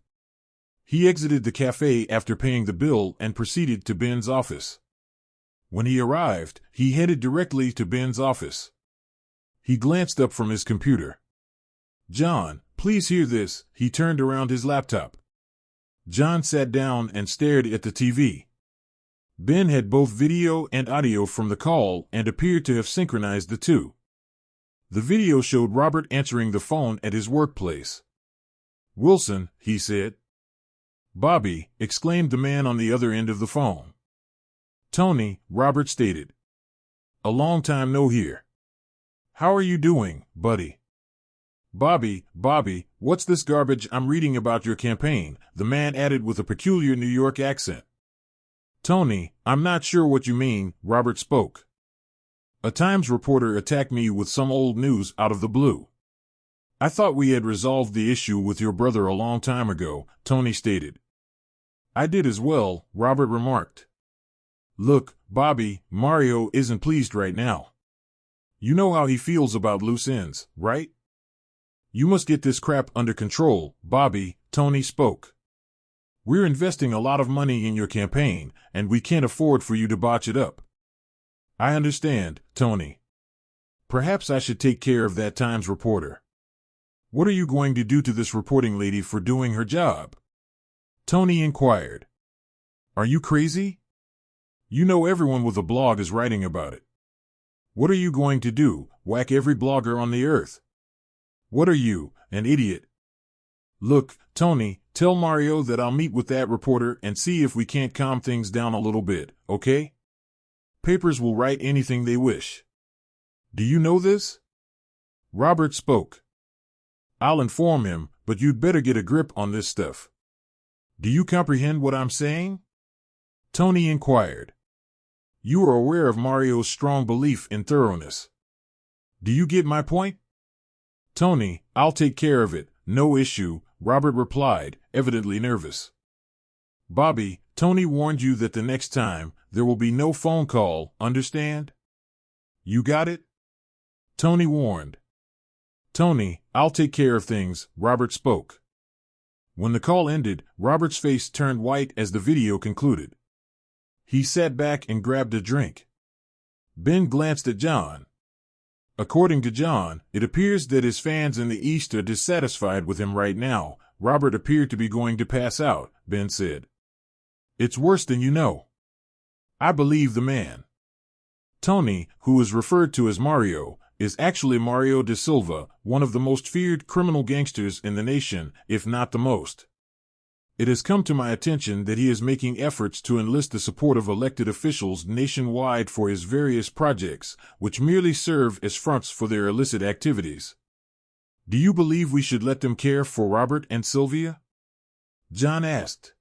He exited the cafe after paying the bill and proceeded to Ben's office. When he arrived, he headed directly to Ben's office. He glanced up from his computer. John, please hear this, he turned around his laptop. John sat down and stared at the TV. Ben had both video and audio from the call and appeared to have synchronized the two. The video showed Robert answering the phone at his workplace. Wilson, he said. Bobby, exclaimed the man on the other end of the phone. Tony, Robert stated. A long time no hear. How are you doing, buddy? Bobby, what's this garbage I'm reading about your campaign? The man added with a peculiar New York accent. Tony, I'm not sure what you mean, Robert spoke. A Times reporter attacked me with some old news out of the blue. I thought we had resolved the issue with your brother a long time ago, Tony stated. I did as well, Robert remarked. Look, Bobby, Mario isn't pleased right now. You know how he feels about loose ends, right? You must get this crap under control, Bobby, Tony spoke. We're investing a lot of money in your campaign, and we can't afford for you to botch it up. I understand, Tony. Perhaps I should take care of that Times reporter. What are you going to do to this reporting lady for doing her job? Tony inquired. Are you crazy? You know everyone with a blog is writing about it. What are you going to do, whack every blogger on the earth? What are you, an idiot? Look, Tony, tell Mario that I'll meet with that reporter and see if we can't calm things down a little bit, okay? Papers will write anything they wish. Do you know this? Robert spoke. I'll inform him, but you'd better get a grip on this stuff. Do you comprehend what I'm saying? Tony inquired. You are aware of Mario's strong belief in thoroughness. Do you get my point? Tony, I'll take care of it, no issue, Robert replied, evidently nervous. Bobby, Tony warned you that the next time, there will be no phone call, understand? You got it? Tony warned. Tony, I'll take care of things, Robert spoke. When the call ended, Robert's face turned white as the video concluded. He sat back and grabbed a drink. Ben glanced at John. According to John, it appears that his fans in the East are dissatisfied with him right now. Robert appeared to be going to pass out, Ben said. It's worse than you know. I believe the man. Tony, who is referred to as Mario, is actually Mario da Silva, one of the most feared criminal gangsters in the nation, if not the most. It has come to my attention that he is making efforts to enlist the support of elected officials nationwide for his various projects, which merely serve as fronts for their illicit activities. Do you believe we should let them care for Robert and Sylvia? John asked.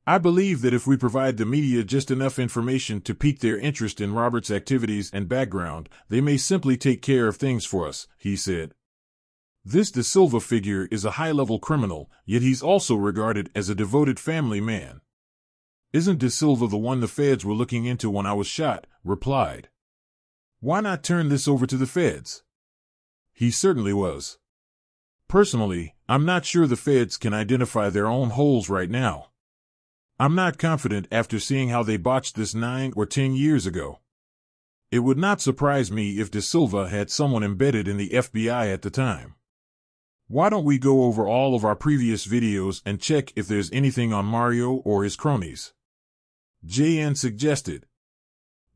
I believe that if we provide the media just enough information to pique their interest in Robert's activities and background, they may simply take care of things for us, he said. This De Silva figure is a high-level criminal, yet he's also regarded as a devoted family man. Isn't De Silva the one the feds were looking into when I was shot? Replied. Why not turn this over to the feds? He certainly was. Personally, I'm not sure the feds can identify their own holes right now. I'm not confident after seeing how they botched this 9 or 10 years ago. It would not surprise me if De Silva had someone embedded in the FBI at the time. Why don't we go over all of our previous videos and check if there's anything on Mario or his cronies? JN suggested.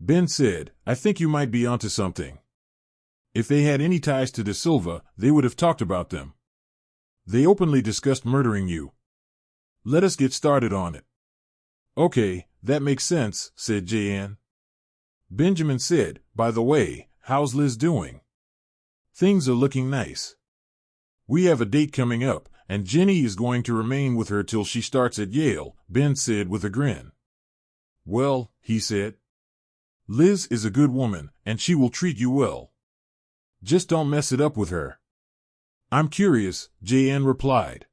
Ben said, I think you might be onto something. If they had any ties to De Silva, they would have talked about them. They openly discussed murdering you. Let us get started on it. Okay, that makes sense, said JN. Benjamin said, by the way, how's Liz doing? Things are looking nice. We have a date coming up, and Jenny is going to remain with her till she starts at Yale, Ben said with a grin. Well, he said, Liz is a good woman, and she will treat you well. Just don't mess it up with her. I'm curious, JN replied.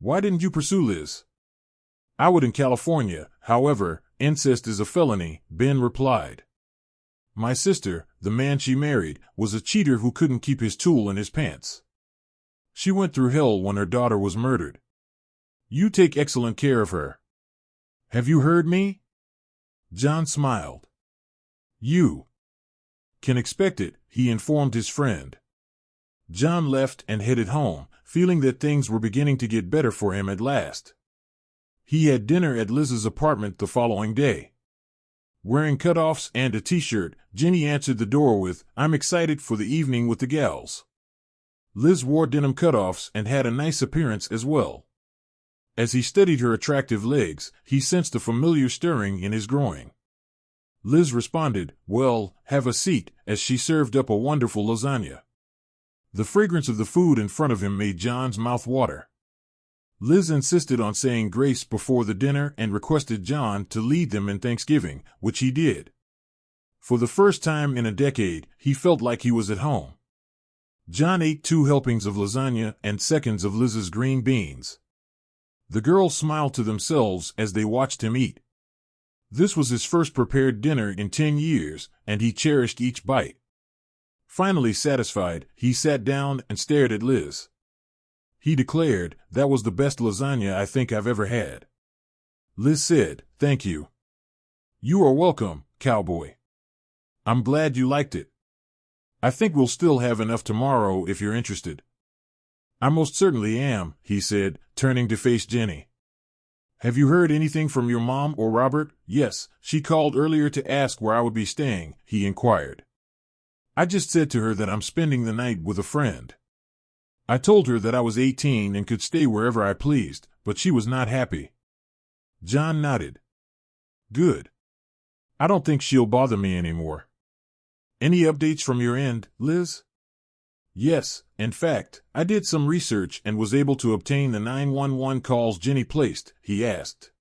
Why didn't you pursue Liz? I would in California, however, incest is a felony, Ben replied. My sister, the man she married, was a cheater who couldn't keep his tool in his pants. She went through hell when her daughter was murdered. You take excellent care of her. Have you heard me? John smiled. You can expect it, he informed his friend. John left and headed home, feeling that things were beginning to get better for him at last. He had dinner at Liz's apartment the following day. Wearing cutoffs and a t-shirt, Jenny answered the door with, I'm excited for the evening with the gals. Liz wore denim cutoffs and had a nice appearance as well. As he studied her attractive legs, he sensed a familiar stirring in his groin. Liz responded, well, have a seat, as she served up a wonderful lasagna. The fragrance of the food in front of him made John's mouth water. Liz insisted on saying grace before the dinner and requested John to lead them in Thanksgiving, which he did. For the first time in a decade, he felt like he was at home. John ate 2 helpings of lasagna and seconds of Liz's green beans. The girls smiled to themselves as they watched him eat. This was his first prepared dinner in 10 years, and he cherished each bite. Finally satisfied, he sat down and stared at Liz. He declared, that was the best lasagna I think I've ever had. Liz said, thank you. You are welcome, cowboy. I'm glad you liked it. I think we'll still have enough tomorrow if you're interested. I most certainly am, he said, turning to face Jenny. Have you heard anything from your mom or Robert? Yes, she called earlier to ask where I would be staying, he inquired. I just said to her that I'm spending the night with a friend. I told her that I was 18 and could stay wherever I pleased, but she was not happy. John nodded. Good. I don't think she'll bother me anymore. Any updates from your end, Liz? Yes, in fact, I did some research and was able to obtain the 911 calls Jenny placed, he asked.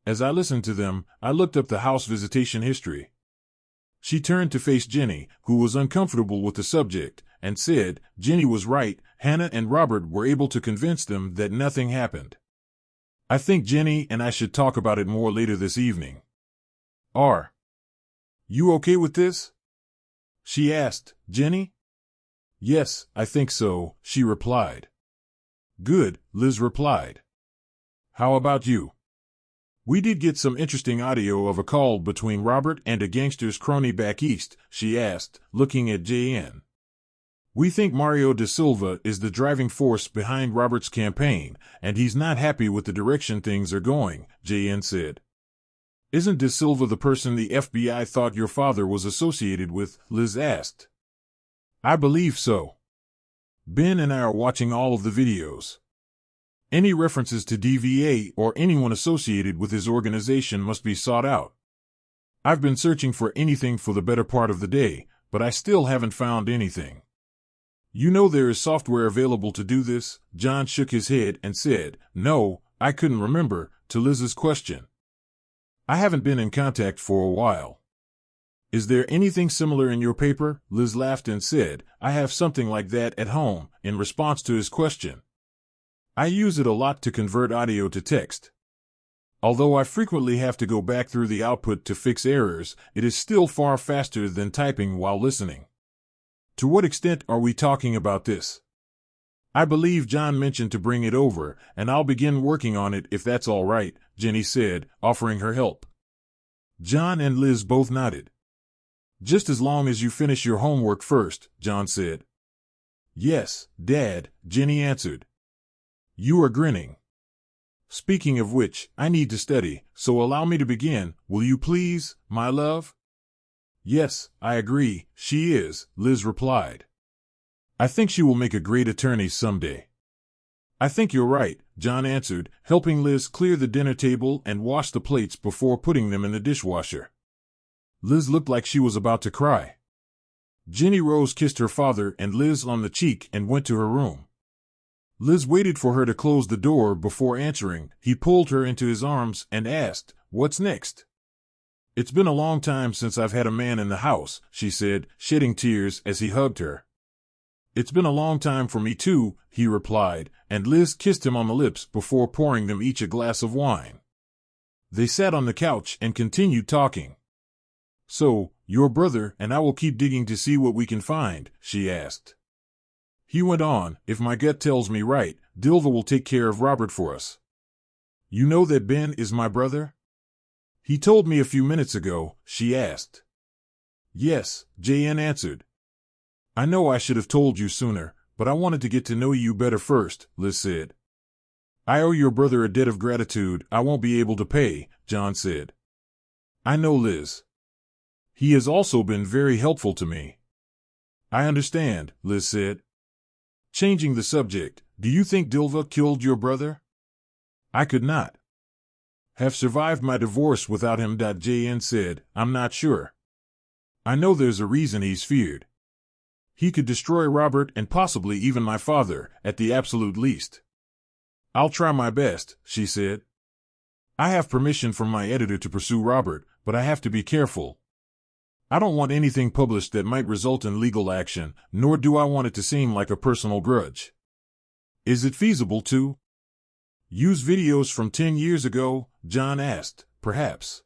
As I listened to them, I looked up the house visitation history. She turned to face Jenny, who was uncomfortable with the subject, and said, Jenny was right, Hannah and Robert were able to convince them that nothing happened. I think Jenny and I should talk about it more later this evening. Are you okay with this? She asked, Jenny? Yes, I think so, she replied. Good, Liz replied. How about you? We did get some interesting audio of a call between Robert and a gangster's crony back east, she asked, looking at JN. We think Mario De Silva is the driving force behind Robert's campaign, and he's not happy with the direction things are going, JN said. Isn't De Silva the person the FBI thought your father was associated with? Liz asked. I believe so. Ben and I are watching all of the videos. Any references to DVA or anyone associated with his organization must be sought out. I've been searching for anything for the better part of the day, but I still haven't found anything. You know there is software available to do this? John shook his head and said, no, I couldn't remember, to Liz's question. I haven't been in contact for a while. Is there anything similar in your paper? Liz laughed and said, I have something like that at home, in response to his question. I use it a lot to convert audio to text. Although I frequently have to go back through the output to fix errors, it is still far faster than typing while listening. To what extent are we talking about this? I believe John mentioned to bring it over, and I'll begin working on it if that's all right, Jenny said, offering her help. John and Liz both nodded. Just as long as you finish your homework first, John said. Yes, Dad, Jenny answered. You are grinning. Speaking of which, I need to study, so allow me to begin, will you please, my love? Yes, I agree, she is, Liz replied. I think she will make a great attorney someday. I think you're right, John answered, helping Liz clear the dinner table and wash the plates before putting them in the dishwasher. Liz looked like she was about to cry. Jenny Rose kissed her father and Liz on the cheek and went to her room. Liz waited for her to close the door before answering. He pulled her into his arms and asked, "What's next?" "It's been a long time since I've had a man in the house," she said, shedding tears as he hugged her. "It's been a long time for me too," he replied, and Liz kissed him on the lips before pouring them each a glass of wine. They sat on the couch and continued talking. "So, your brother and I will keep digging to see what we can find," she asked. He went on, "If my gut tells me right, Dilva will take care of Robert for us. You know that Ben is my brother?" "He told me a few minutes ago," she asked. "Yes," JN answered. "I know I should have told you sooner, but I wanted to get to know you better first," Liz said. "I owe your brother a debt of gratitude I won't be able to pay," John said. "I know, Liz. He has also been very helpful to me." "I understand," Liz said. Changing the subject, "Do you think Dilva killed your brother?" "I could not have survived my divorce without him," JN said. "I'm not sure. I know there's a reason he's feared. He could destroy Robert and possibly even my father, at the absolute least." "I'll try my best," she said. "I have permission from my editor to pursue Robert, but I have to be careful. I don't want anything published that might result in legal action, nor do I want it to seem like a personal grudge." "Is it feasible to use videos from 10 years ago?" John asked. "Perhaps.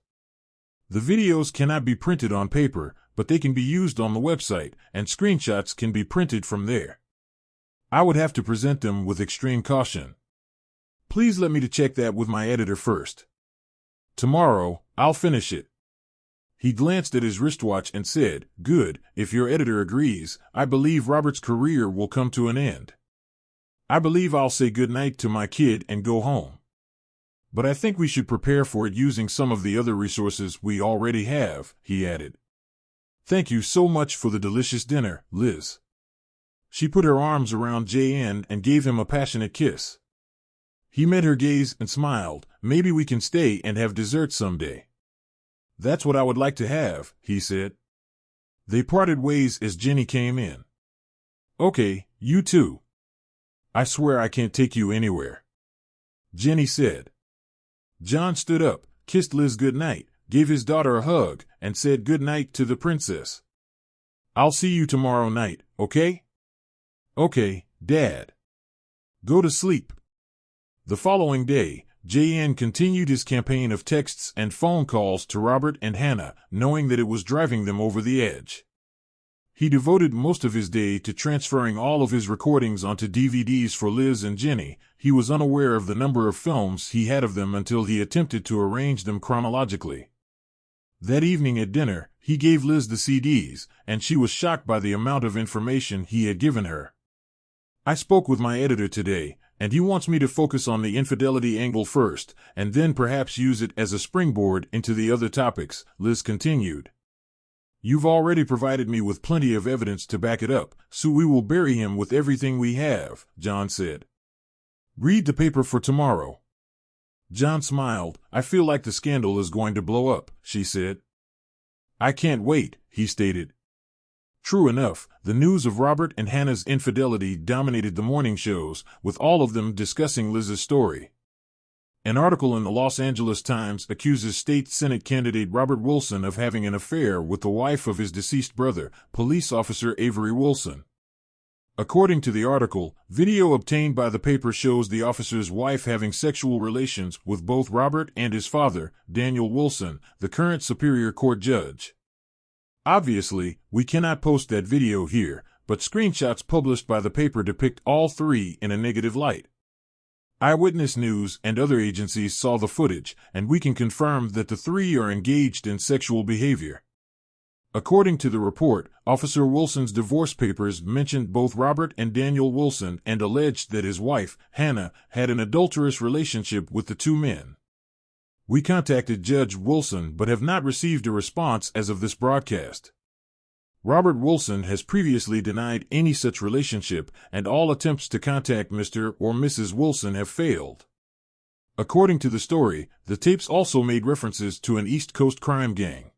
The videos cannot be printed on paper, but they can be used on the website, and screenshots can be printed from there. I would have to present them with extreme caution. Please let me to check that with my editor first. Tomorrow, I'll finish it." He glanced at his wristwatch and said, "Good, if your editor agrees, I believe Robert's career will come to an end. I believe I'll say good night to my kid and go home. But I think we should prepare for it using some of the other resources we already have," he added. "Thank you so much for the delicious dinner, Liz." She put her arms around JN and gave him a passionate kiss. He met her gaze and smiled. "Maybe we can stay and have dessert someday." "That's what I would like to have," he said. They parted ways as Jenny came in. "Okay, you too. I swear I can't take you anywhere," Jenny said. John stood up, kissed Liz goodnight, gave his daughter a hug, and said goodnight to the princess. "I'll see you tomorrow night, okay?" "Okay, Dad. Go to sleep." The following day, JN continued his campaign of texts and phone calls to Robert and Hannah, knowing that it was driving them over the edge. He devoted most of his day to transferring all of his recordings onto DVDs for Liz and Jenny. He was unaware of the number of films he had of them until he attempted to arrange them chronologically. That evening at dinner, he gave Liz the CDs, and she was shocked by the amount of information he had given her. "I spoke with my editor today, and he wants me to focus on the infidelity angle first, and then perhaps use it as a springboard into the other topics," Liz continued. "You've already provided me with plenty of evidence to back it up, so we will bury him with everything we have," John said. Read the paper for tomorrow. John smiled. I feel like the scandal is going to blow up, she said. I can't wait, he stated. True enough, the news of Robert and Hannah's infidelity dominated the morning shows, with all of them discussing Liz's story. An article in the Los Angeles Times accuses state Senate candidate Robert Wilson of having an affair with the wife of his deceased brother, police officer Avery Wilson. According to the article, video obtained by the paper shows the officer's wife having sexual relations with both Robert and his father, Daniel Wilson, the current Superior Court judge. Obviously, we cannot post that video here, but screenshots published by the paper depict all three in a negative light. Eyewitness News and other agencies saw the footage, and we can confirm that the three are engaged in sexual behavior. According to the report, Officer Wilson's divorce papers mentioned both Robert and Daniel Wilson and alleged that his wife, Hannah, had an adulterous relationship with the two men. We contacted Judge Wilson but have not received a response as of this broadcast. Robert Wilson has previously denied any such relationship, and all attempts to contact Mr. or Mrs. Wilson have failed. According to the story, the tapes also made references to an East Coast crime gang.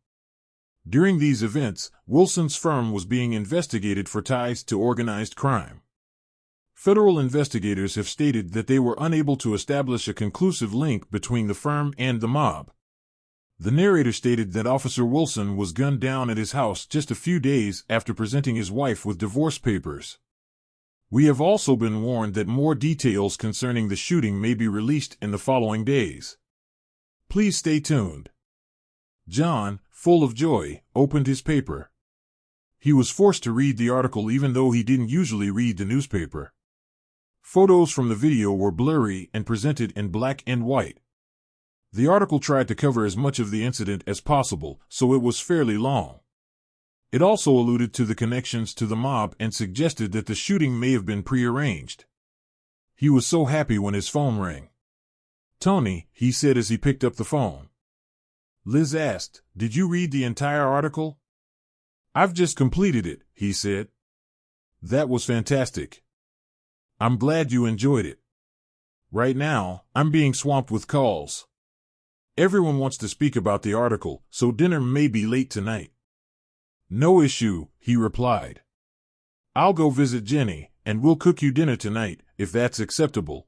During these events, Wilson's firm was being investigated for ties to organized crime. Federal investigators have stated that they were unable to establish a conclusive link between the firm and the mob. The narrator stated that Officer Wilson was gunned down at his house just a few days after presenting his wife with divorce papers. We have also been warned that more details concerning the shooting may be released in the following days. Please stay tuned. John, full of joy, opened his paper. He was forced to read the article even though he didn't usually read the newspaper. Photos from the video were blurry and presented in black and white. The article tried to cover as much of the incident as possible, so it was fairly long. It also alluded to the connections to the mob and suggested that the shooting may have been prearranged. He was so happy when his phone rang. Tony, he said as he picked up the phone. Liz asked, "Did you read the entire article?" "I've just completed it," he said. "That was fantastic. I'm glad you enjoyed it. Right now, I'm being swamped with calls. Everyone wants to speak about the article, so dinner may be late tonight." "No issue," he replied. "I'll go visit Jenny, and we'll cook you dinner tonight, if that's acceptable."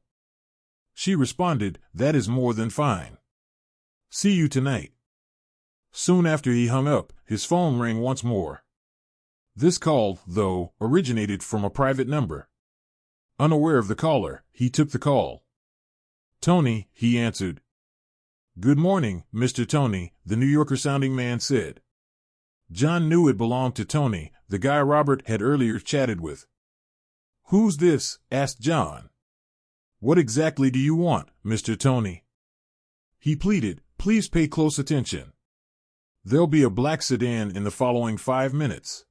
She responded, "That is more than fine. See you tonight." Soon after he hung up, his phone rang once more. This call, though, originated from a private number. Unaware of the caller, he took the call. "Tony," he answered. "Good morning, Mr. Tony," the New Yorker-sounding man said. John knew it belonged to Tony, the guy Robert had earlier chatted with. "Who's this?" asked John. "What exactly do you want, Mr. Tony?" He pleaded, "Please pay close attention. There'll be a black sedan in the following 5 minutes.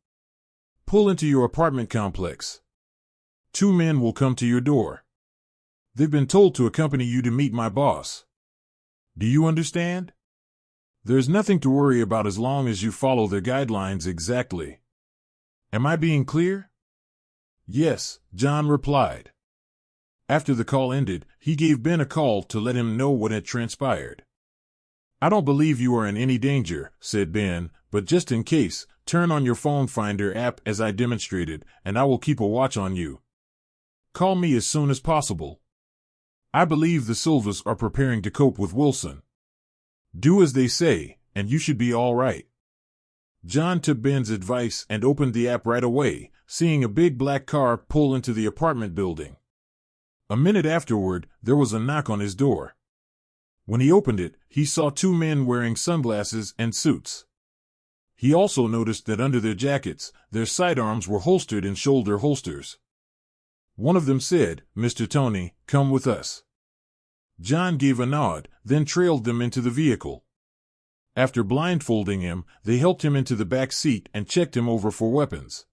Pull into your apartment complex. 2 men will come to your door. They've been told to accompany you to meet my boss. Do you understand? There's nothing to worry about as long as you follow their guidelines exactly. Am I being clear?" "Yes," John replied. After the call ended, he gave Ben a call to let him know what had transpired. "I don't believe you are in any danger," said Ben, "but just in case, turn on your phone finder app as I demonstrated, and I will keep a watch on you. Call me as soon as possible. I believe the Silvas are preparing to cope with Wilson. Do as they say, and you should be all right." John took Ben's advice and opened the app right away, seeing a big black car pull into the apartment building. A minute afterward, there was a knock on his door. When he opened it, he saw 2 men wearing sunglasses and suits. He also noticed that under their jackets, their sidearms were holstered in shoulder holsters. One of them said, "Mr. Tony, come with us." John gave a nod, then trailed them into the vehicle. After blindfolding him, they helped him into the back seat and checked him over for weapons.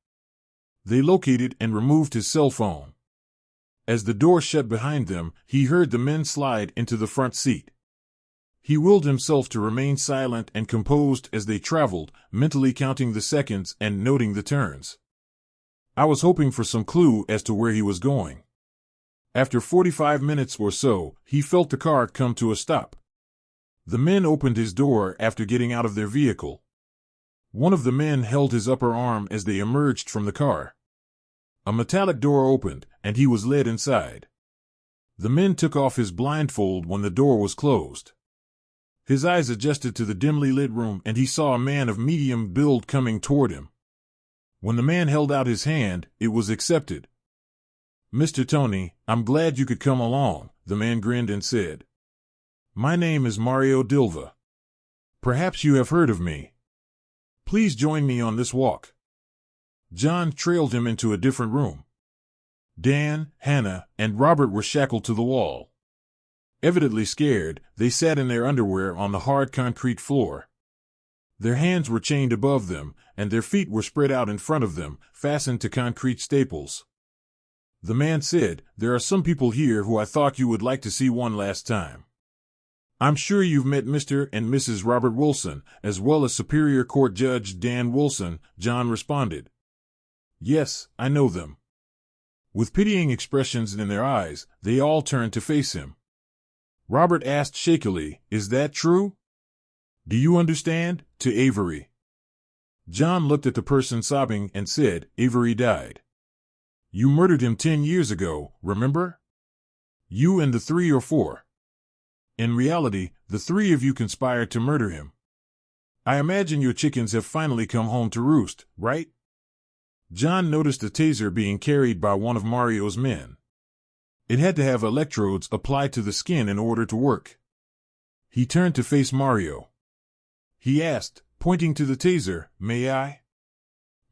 They located and removed his cell phone. As the door shut behind them, he heard the men slide into the front seat. He willed himself to remain silent and composed as they traveled, mentally counting the seconds and noting the turns. "I was hoping for some clue as to where he was going. After 45 minutes or so, he felt the car come to a stop. The men opened his door after getting out of their vehicle. One of the men held his upper arm as they emerged from the car. A metallic door opened, and he was led inside. The men took off his blindfold when the door was closed. His eyes adjusted to the dimly lit room, and he saw a man of medium build coming toward him. When the man held out his hand, it was accepted. "Mr. Tony, I'm glad you could come along," the man grinned and said. "My name is Mario Dilva. Perhaps you have heard of me. Please join me on this walk." John trailed him into a different room. Dan, Hannah, and Robert were shackled to the wall. Evidently scared, they sat in their underwear on the hard concrete floor. Their hands were chained above them, and their feet were spread out in front of them, fastened to concrete staples. The man said, "There are some people here who I thought you would like to see one last time. I'm sure you've met Mr. and Mrs. Robert Wilson, as well as Superior Court Judge Dan Wilson," John responded. "Yes, I know them." With pitying expressions in their eyes, they all turned to face him. Robert asked shakily, "Is that true? Do you understand?" to Avery. John looked at the person sobbing and said, "Avery died. You murdered him 10 years ago, remember? You and the 3 or 4. In reality, the 3 of you conspired to murder him. I imagine your chickens have finally come home to roost, right?" John noticed a taser being carried by one of Mario's men. It had to have electrodes applied to the skin in order to work. He turned to face Mario. He asked, pointing to the taser, "May I?"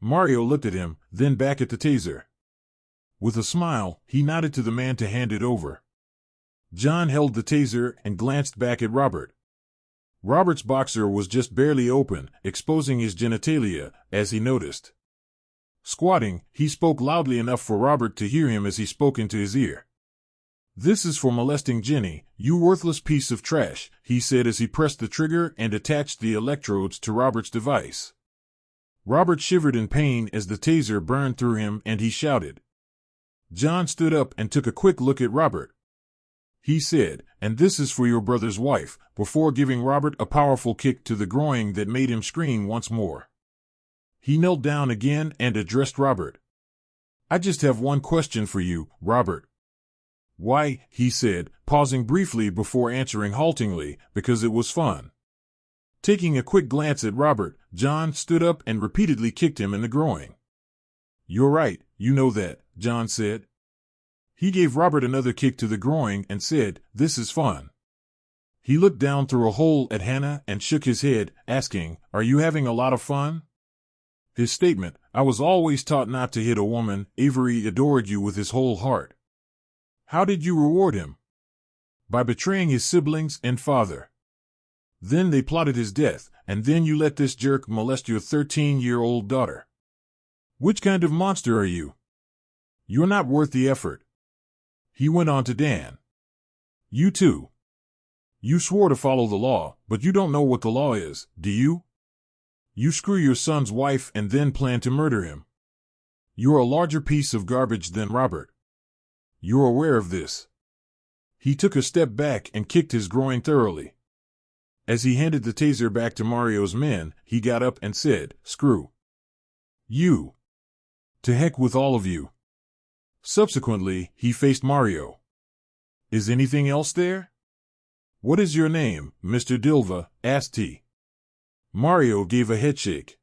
Mario looked at him, then back at the taser. With a smile, he nodded to the man to hand it over. John held the taser and glanced back at Robert. Robert's boxer was just barely open, exposing his genitalia, as he noticed. Squatting, he spoke loudly enough for Robert to hear him as he spoke into his ear. "This is for molesting Jenny, you worthless piece of trash," he said as he pressed the trigger and attached the electrodes to Robert's device. Robert shivered in pain as the taser burned through him, and he shouted. John stood up and took a quick look at Robert. He said, "And this is for your brother's wife," before giving Robert a powerful kick to the groin that made him scream once more. He knelt down again and addressed Robert. "I just have one question for you, Robert." "Why?" he said, pausing briefly before answering haltingly, "because it was fun." Taking a quick glance at Robert, John stood up and repeatedly kicked him in the groin. "You're right, you know that," John said. He gave Robert another kick to the groin and said, "This is fun." He looked down through a hole at Hannah and shook his head, asking, "Are you having a lot of fun?" His statement, "I was always taught not to hit a woman, Avery adored you with his whole heart." How did you reward him? By betraying his siblings and father. Then they plotted his death, and then you let this jerk molest your 13-year-old daughter. Which kind of monster are you? You're not worth the effort. He went on to Dan. You too. You swore to follow the law, but you don't know what the law is, do you? You screw your son's wife and then plan to murder him. You're a larger piece of garbage than Robert. You're aware of this. He took a step back and kicked his groin thoroughly. As he handed the taser back to Mario's men, he got up and said, "Screw you. To heck with all of you." Subsequently, he faced Mario. "Is anything else there?" "What is your name, Mr. Dilva?" asked he. Mario gave a headshake.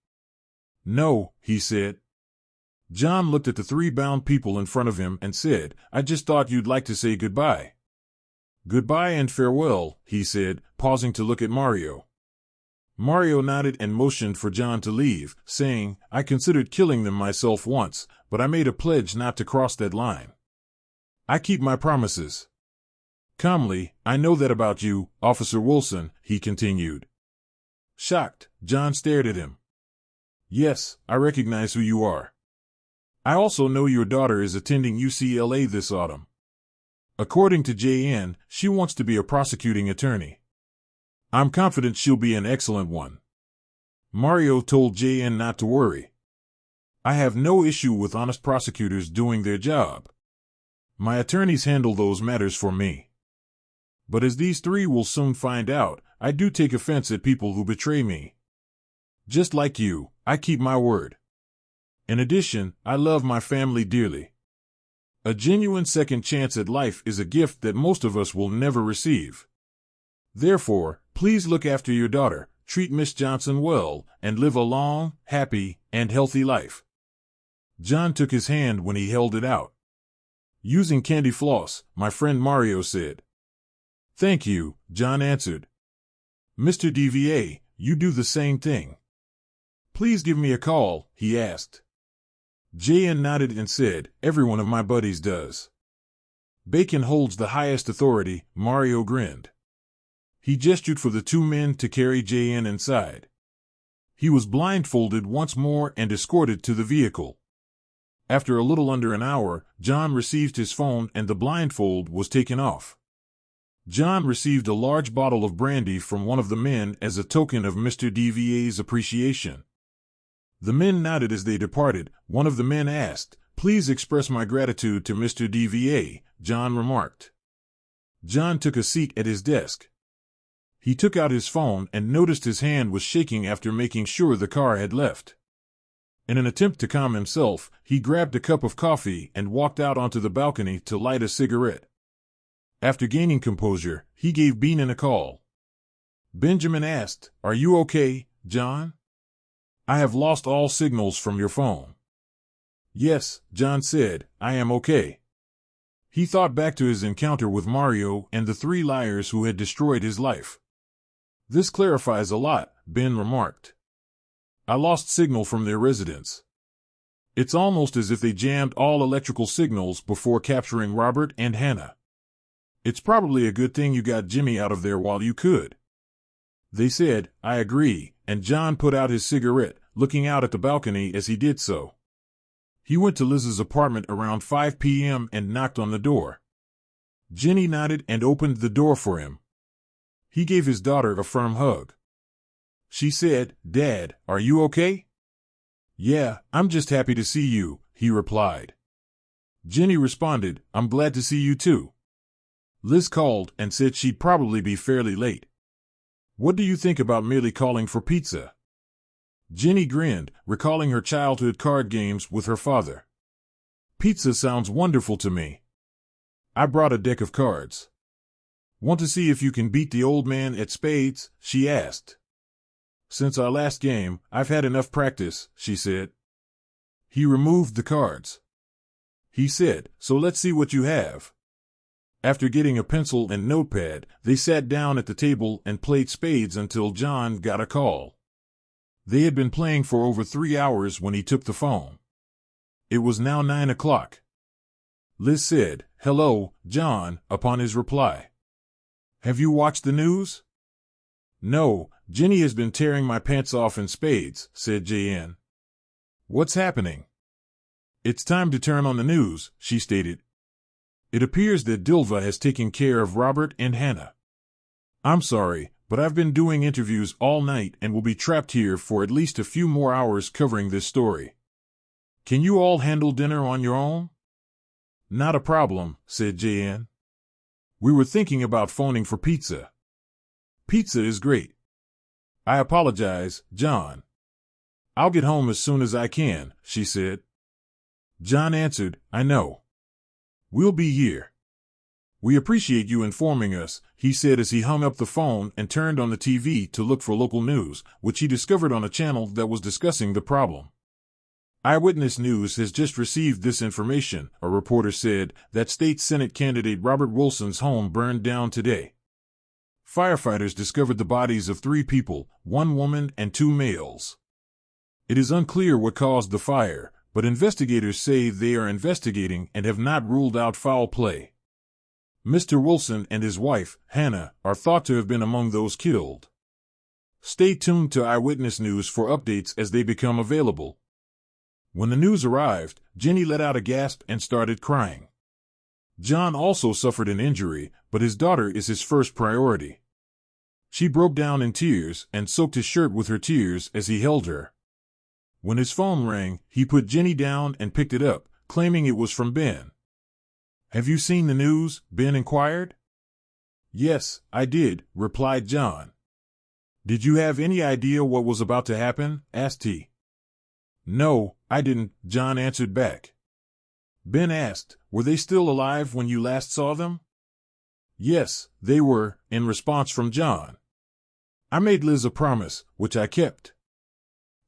"No," he said. John looked at the 3 bound people in front of him and said, "I just thought you'd like to say goodbye." "Goodbye and farewell," he said, pausing to look at Mario. Mario nodded and motioned for John to leave, saying, "I considered killing them myself once, but I made a pledge not to cross that line. I keep my promises." Calmly, "I know that about you, Officer Wilson," he continued. Shocked, John stared at him. "Yes, I recognize who you are. I also know your daughter is attending UCLA this autumn. According to JN, she wants to be a prosecuting attorney. I'm confident she'll be an excellent one." Mario told JN not to worry. "I have no issue with honest prosecutors doing their job. My attorneys handle those matters for me. But as these three will soon find out, I do take offense at people who betray me. Just like you, I keep my word. In addition, I love my family dearly. A genuine second chance at life is a gift that most of us will never receive. Therefore, please look after your daughter, treat Miss Johnson well, and live a long, happy, and healthy life. John took his hand when he held it out. Using candy floss, my friend Mario said. Thank you, John answered. Mr. DVA, you do the same thing. Please give me a call, he asked. JN nodded and said, every one of my buddies does. Bacon holds the highest authority, Mario grinned. He gestured for the two men to carry JN inside. He was blindfolded once more and escorted to the vehicle. After a little under an hour, John received his phone and the blindfold was taken off. John received a large bottle of brandy from one of the men as a token of Mr. DVA's appreciation. The men nodded as they departed. One of the men asked, "Please express my gratitude to Mr. DVA," John remarked. John took a seat at his desk. He took out his phone and noticed his hand was shaking after making sure the car had left. In an attempt to calm himself, he grabbed a cup of coffee and walked out onto the balcony to light a cigarette. After gaining composure, he gave Beenan a call. Benjamin asked, "Are you okay, John? I have lost all signals from your phone." "Yes," John said, "I am okay." He thought back to his encounter with Mario and the three liars who had destroyed his life. "This clarifies a lot," Ben remarked. "I lost signal from their residence. It's almost as if they jammed all electrical signals before capturing Robert and Hannah. It's probably a good thing you got Jimmy out of there while you could." They said, "I agree," and John put out his cigarette, looking out at the balcony as he did so. He went to Liz's apartment around 5 p.m. and knocked on the door. Jenny nodded and opened the door for him. He gave his daughter a firm hug. She said, "Dad, are you okay?" "Yeah, I'm just happy to see you," he replied. Jenny responded, "I'm glad to see you too." Liz called and said she'd probably be fairly late. "What do you think about merely calling for pizza?" Jenny grinned, recalling her childhood card games with her father. "Pizza sounds wonderful to me. I brought a deck of cards." "Want to see if you can beat the old man at spades?" she asked. "Since our last game, I've had enough practice," she said. He removed the cards. He said, "So let's see what you have." After getting a pencil and notepad, they sat down at the table and played spades until John got a call. They had been playing for over 3 hours when he took the phone. It was now 9 o'clock. Liz said, "Hello, John," upon his reply. "Have you watched the news?" "No, Jenny has been tearing my pants off in spades," said JN. "What's happening?" "It's time to turn on the news," she stated. "It appears that Dilva has taken care of Robert and Hannah. I'm sorry, but I've been doing interviews all night and will be trapped here for at least a few more hours covering this story. Can you all handle dinner on your own?" "Not a problem," said JN. "We were thinking about phoning for pizza." "Pizza is great." "I apologize, John. I'll get home as soon as I can," she said. John answered, "I know. We'll be here." "We appreciate you informing us," he said as he hung up the phone and turned on the TV to look for local news, which he discovered on a channel that was discussing the problem. "Eyewitness News has just received this information," a reporter said, "that state Senate candidate Robert Wilson's home burned down today. Firefighters discovered the bodies of 3 people, 1 woman and 2 males. It is unclear what caused the fire, but investigators say they are investigating and have not ruled out foul play. Mr. Wilson and his wife, Hannah, are thought to have been among those killed. Stay tuned to Eyewitness News for updates as they become available." When the news arrived, Jenny let out a gasp and started crying. John also suffered an injury, but his daughter is his first priority. She broke down in tears and soaked his shirt with her tears as he held her. When his phone rang, he put Jenny down and picked it up, claiming it was from Ben. Have you seen the news? Ben inquired. Yes, I did, replied John. Did you have any idea what was about to happen? Asked he. No, I didn't, John answered back. Ben asked, were they still alive when you last saw them? Yes, they were, in response from John. I made Liz a promise, which I kept.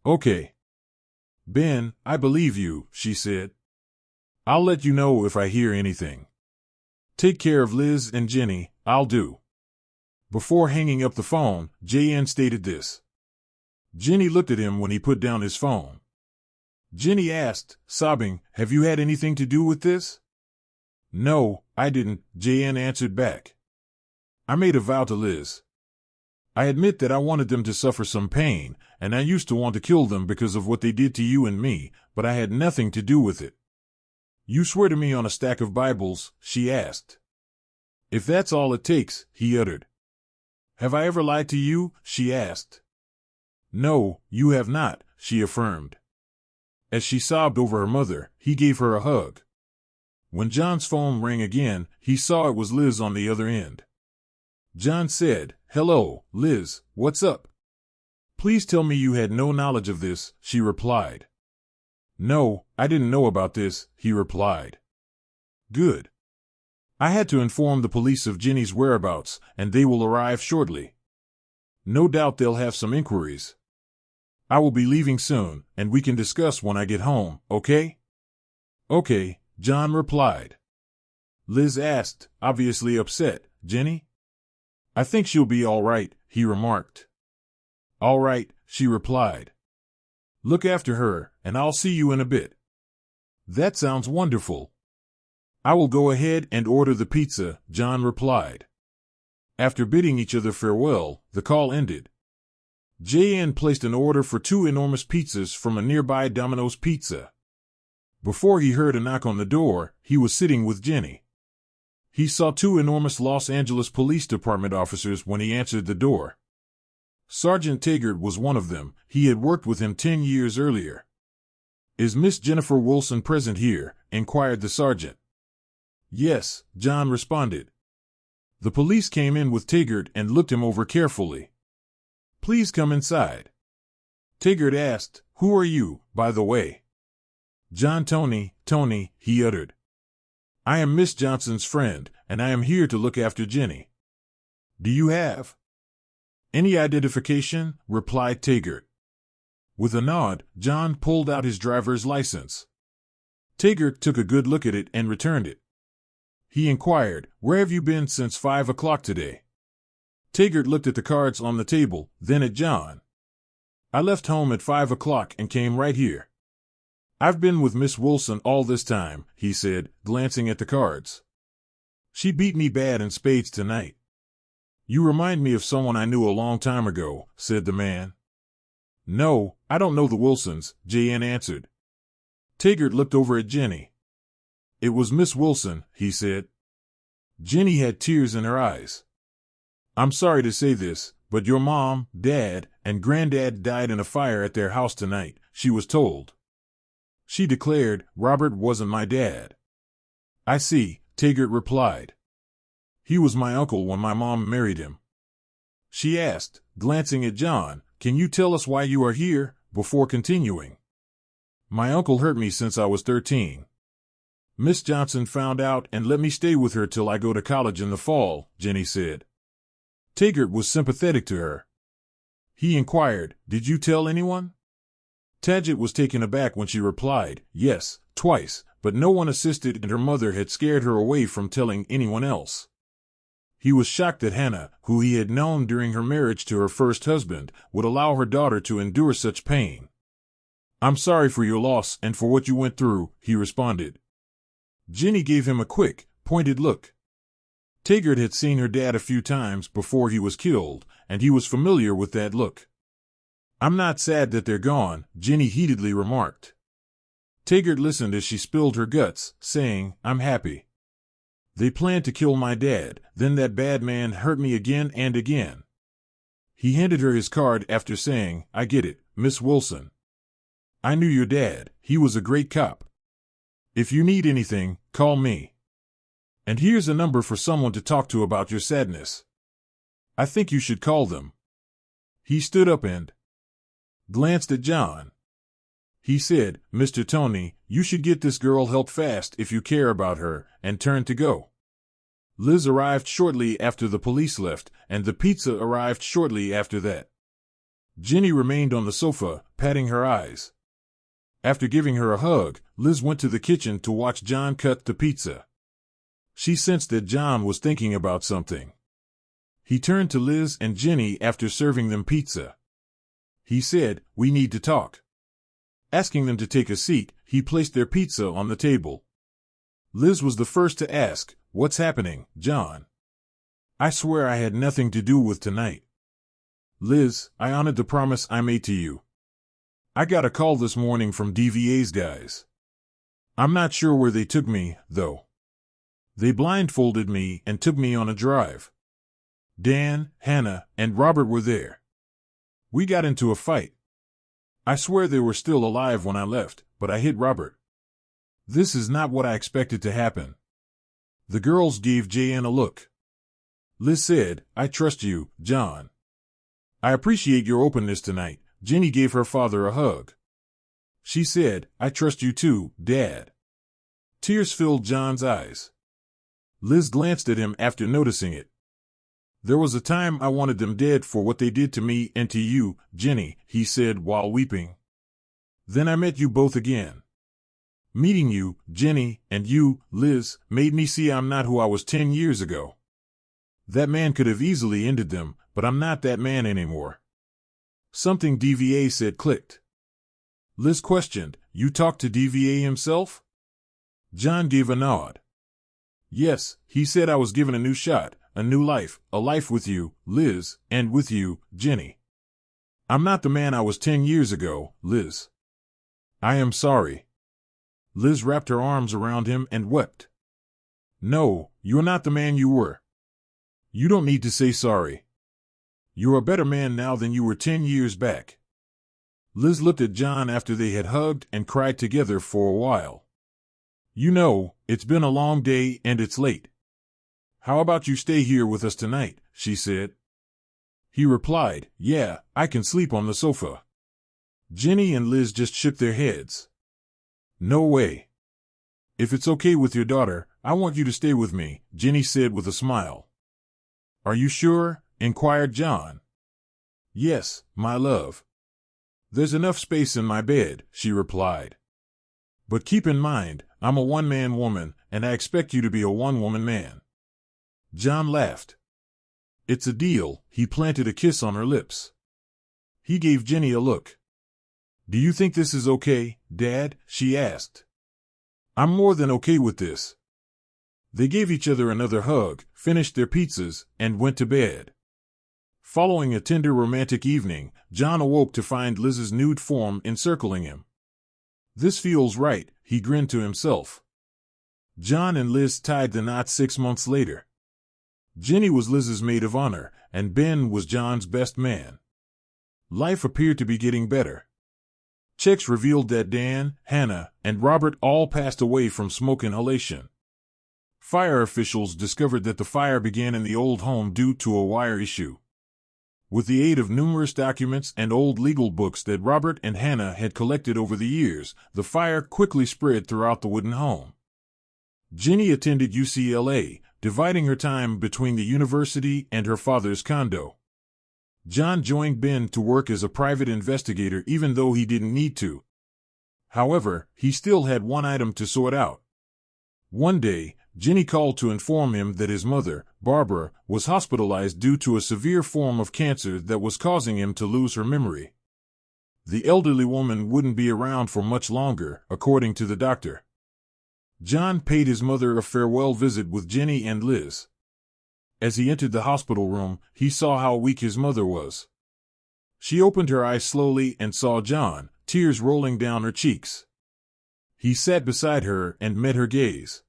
Okay. Ben, I believe you, she said. I'll let you know if I hear anything. Take care of Liz and Jenny, I'll do. Before hanging up the phone, J.N. stated this. Jenny looked at him when he put down his phone. Jenny asked, sobbing, have you had anything to do with this? No, I didn't, J.N. answered back. I made a vow to Liz. I admit that I wanted them to suffer some pain, and I used to want to kill them because of what they did to you and me, but I had nothing to do with it. You swear to me on a stack of Bibles? She asked. If that's all it takes, he uttered. Have I ever lied to you? She asked. No, you have not, she affirmed. As she sobbed over her mother, he gave her a hug. When John's phone rang again, he saw it was Liz on the other end. John said, Hello, Liz, what's up? Please tell me you had no knowledge of this, she replied. No, I didn't know about this, he replied. Good. I had to inform the police of Jenny's whereabouts, and they will arrive shortly. No doubt they'll have some inquiries. I will be leaving soon, and we can discuss when I get home, okay? Okay, John replied. Liz asked, obviously upset, Jenny? I think she'll be all right, he remarked. All right, she replied. Look after her, and I'll see you in a bit. That sounds wonderful. I will go ahead and order the pizza, John replied. After bidding each other farewell, the call ended. J.N. placed an order for 2 enormous pizzas from a nearby Domino's Pizza. Before he heard a knock on the door, he was sitting with Jenny. He saw 2 enormous Los Angeles Police Department officers when he answered the door. Sergeant Taggart was one of them. He had worked with him 10 years earlier. Is Miss Jennifer Wilson present here? Inquired the sergeant. Yes, John responded. The police came in with Taggart and looked him over carefully. Please come inside. Taggart asked, Who are you, by the way? John Tony, he uttered. I am Miss Johnson's friend, and I am here to look after Jenny. Do you have any identification? Replied Taggart. With a nod, John pulled out his driver's license. Taggart took a good look at it and returned it. He inquired, Where have you been since 5 o'clock today? Taggart looked at the cards on the table, then at John. I left home at 5 o'clock and came right here. I've been with Miss Wilson all this time, he said, glancing at the cards. She beat me bad in spades tonight. You remind me of someone I knew a long time ago, said the man. No, I don't know the Wilsons, J.N. answered. Taggart looked over at Jenny. It was Miss Wilson, he said. Jenny had tears in her eyes. I'm sorry to say this, but your mom, dad, and granddad died in a fire at their house tonight, she was told. She declared, Robert wasn't my dad. I see, Taggart replied. He was my uncle when my mom married him. She asked, glancing at John, Can you tell us why you are here, before continuing? My uncle hurt me since I was 13. Miss Johnson found out and let me stay with her till I go to college in the fall, Jenny said. Taggart was sympathetic to her. He inquired, Did you tell anyone? Taggart was taken aback when she replied, Yes, twice, but no one assisted and her mother had scared her away from telling anyone else. He was shocked that Hannah, who he had known during her marriage to her first husband, would allow her daughter to endure such pain. I'm sorry for your loss and for what you went through, he responded. Jenny gave him a quick, pointed look. Taggart had seen her dad a few times before he was killed, and he was familiar with that look. I'm not sad that they're gone, Jenny heatedly remarked. Taggart listened as she spilled her guts, saying, I'm happy. They planned to kill my dad, then that bad man hurt me again and again. He handed her his card after saying, I get it, Miss Wilson. I knew your dad, he was a great cop. If you need anything, call me. And here's a number for someone to talk to about your sadness. I think you should call them. He stood up and glanced at John. He said, Mr. Tony, you should get this girl help fast if you care about her, and turned to go. Liz arrived shortly after the police left, and the pizza arrived shortly after that. Jenny remained on the sofa, patting her eyes. After giving her a hug, Liz went to the kitchen to watch John cut the pizza. She sensed that John was thinking about something. He turned to Liz and Jenny after serving them pizza. He said, we need to talk. Asking them to take a seat, he placed their pizza on the table. Liz was the first to ask, what's happening, John? I swear I had nothing to do with tonight. Liz, I honored the promise I made to you. I got a call this morning from DVA's guys. I'm not sure where they took me, though. They blindfolded me and took me on a drive. Dan, Hannah, and Robert were there. We got into a fight. I swear they were still alive when I left, but I hit Robert. This is not what I expected to happen. The girls gave J.N. a look. Liz said, I trust you, John. I appreciate your openness tonight. Jenny gave her father a hug. She said, I trust you too, Dad. Tears filled John's eyes. Liz glanced at him after noticing it. There was a time I wanted them dead for what they did to me and to you, Jenny, he said while weeping. Then I met you both again. Meeting you, Jenny, and you, Liz, made me see I'm not who I was 10 years ago. That man could have easily ended them, but I'm not that man anymore. Something DVA said clicked. Liz questioned, you talked to DVA himself? John gave a nod. Yes, he said I was given a new shot, a new life, a life with you, Liz, and with you, Jenny. I'm not the man I was 10 years ago, Liz. I am sorry. Liz wrapped her arms around him and wept. No, you're not the man you were. You don't need to say sorry. You're a better man now than you were 10 years back. Liz looked at John after they had hugged and cried together for a while. You know, it's been a long day and it's late. How about you stay here with us tonight, she said. He replied, yeah, I can sleep on the sofa. Jenny and Liz just shook their heads. No way. If it's okay with your daughter, I want you to stay with me, Jenny said with a smile. Are you sure? Inquired John. Yes, my love. There's enough space in my bed, she replied. But keep in mind, I'm a one-man woman, and I expect you to be a one-woman man. John laughed. It's a deal. He planted a kiss on her lips. He gave Jenny a look. Do you think this is okay, Dad? She asked. I'm more than okay with this. They gave each other another hug, finished their pizzas, and went to bed. Following a tender romantic evening, John awoke to find Liz's nude form encircling him. This feels right, he grinned to himself. John and Liz tied the knot 6 months later. Jenny was Liz's maid of honor, and Ben was John's best man. Life appeared to be getting better. Checks revealed that Dan, Hannah, and Robert all passed away from smoke inhalation. Fire officials discovered that the fire began in the old home due to a wire issue. With the aid of numerous documents and old legal books that Robert and Hannah had collected over the years, the fire quickly spread throughout the wooden home. Jenny attended UCLA, dividing her time between the university and her father's condo. John joined Ben to work as a private investigator even though he didn't need to. However, he still had one item to sort out. One day, Jenny called to inform him that his mother, Barbara, was hospitalized due to a severe form of cancer that was causing him to lose her memory. The elderly woman wouldn't be around for much longer, according to the doctor. John paid his mother a farewell visit with Jenny and Liz. As he entered the hospital room, he saw how weak his mother was. She opened her eyes slowly and saw John, tears rolling down her cheeks. He sat beside her and met her gaze.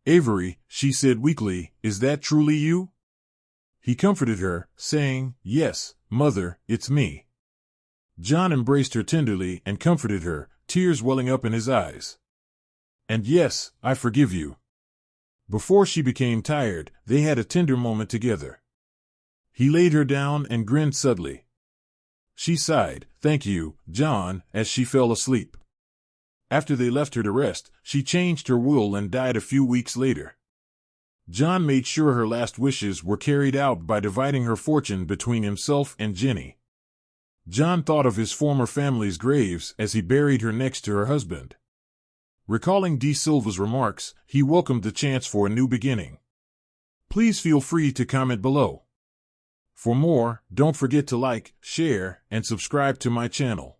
Avery, she said weakly, is that truly you? He comforted her, saying, Yes, Mother, it's me. John embraced her tenderly and comforted her, tears welling up in his eyes. And yes, I forgive you. Before she became tired, they had a tender moment together. He laid her down and grinned subtly. She sighed, "Thank you, John," as she fell asleep. After they left her to rest, she changed her will and died a few weeks later. John made sure her last wishes were carried out by dividing her fortune between himself and Jenny. John thought of his former family's graves as he buried her next to her husband. Recalling De Silva's remarks, he welcomed the chance for a new beginning. Please feel free to comment below. For more, don't forget to like, share, and subscribe to my channel.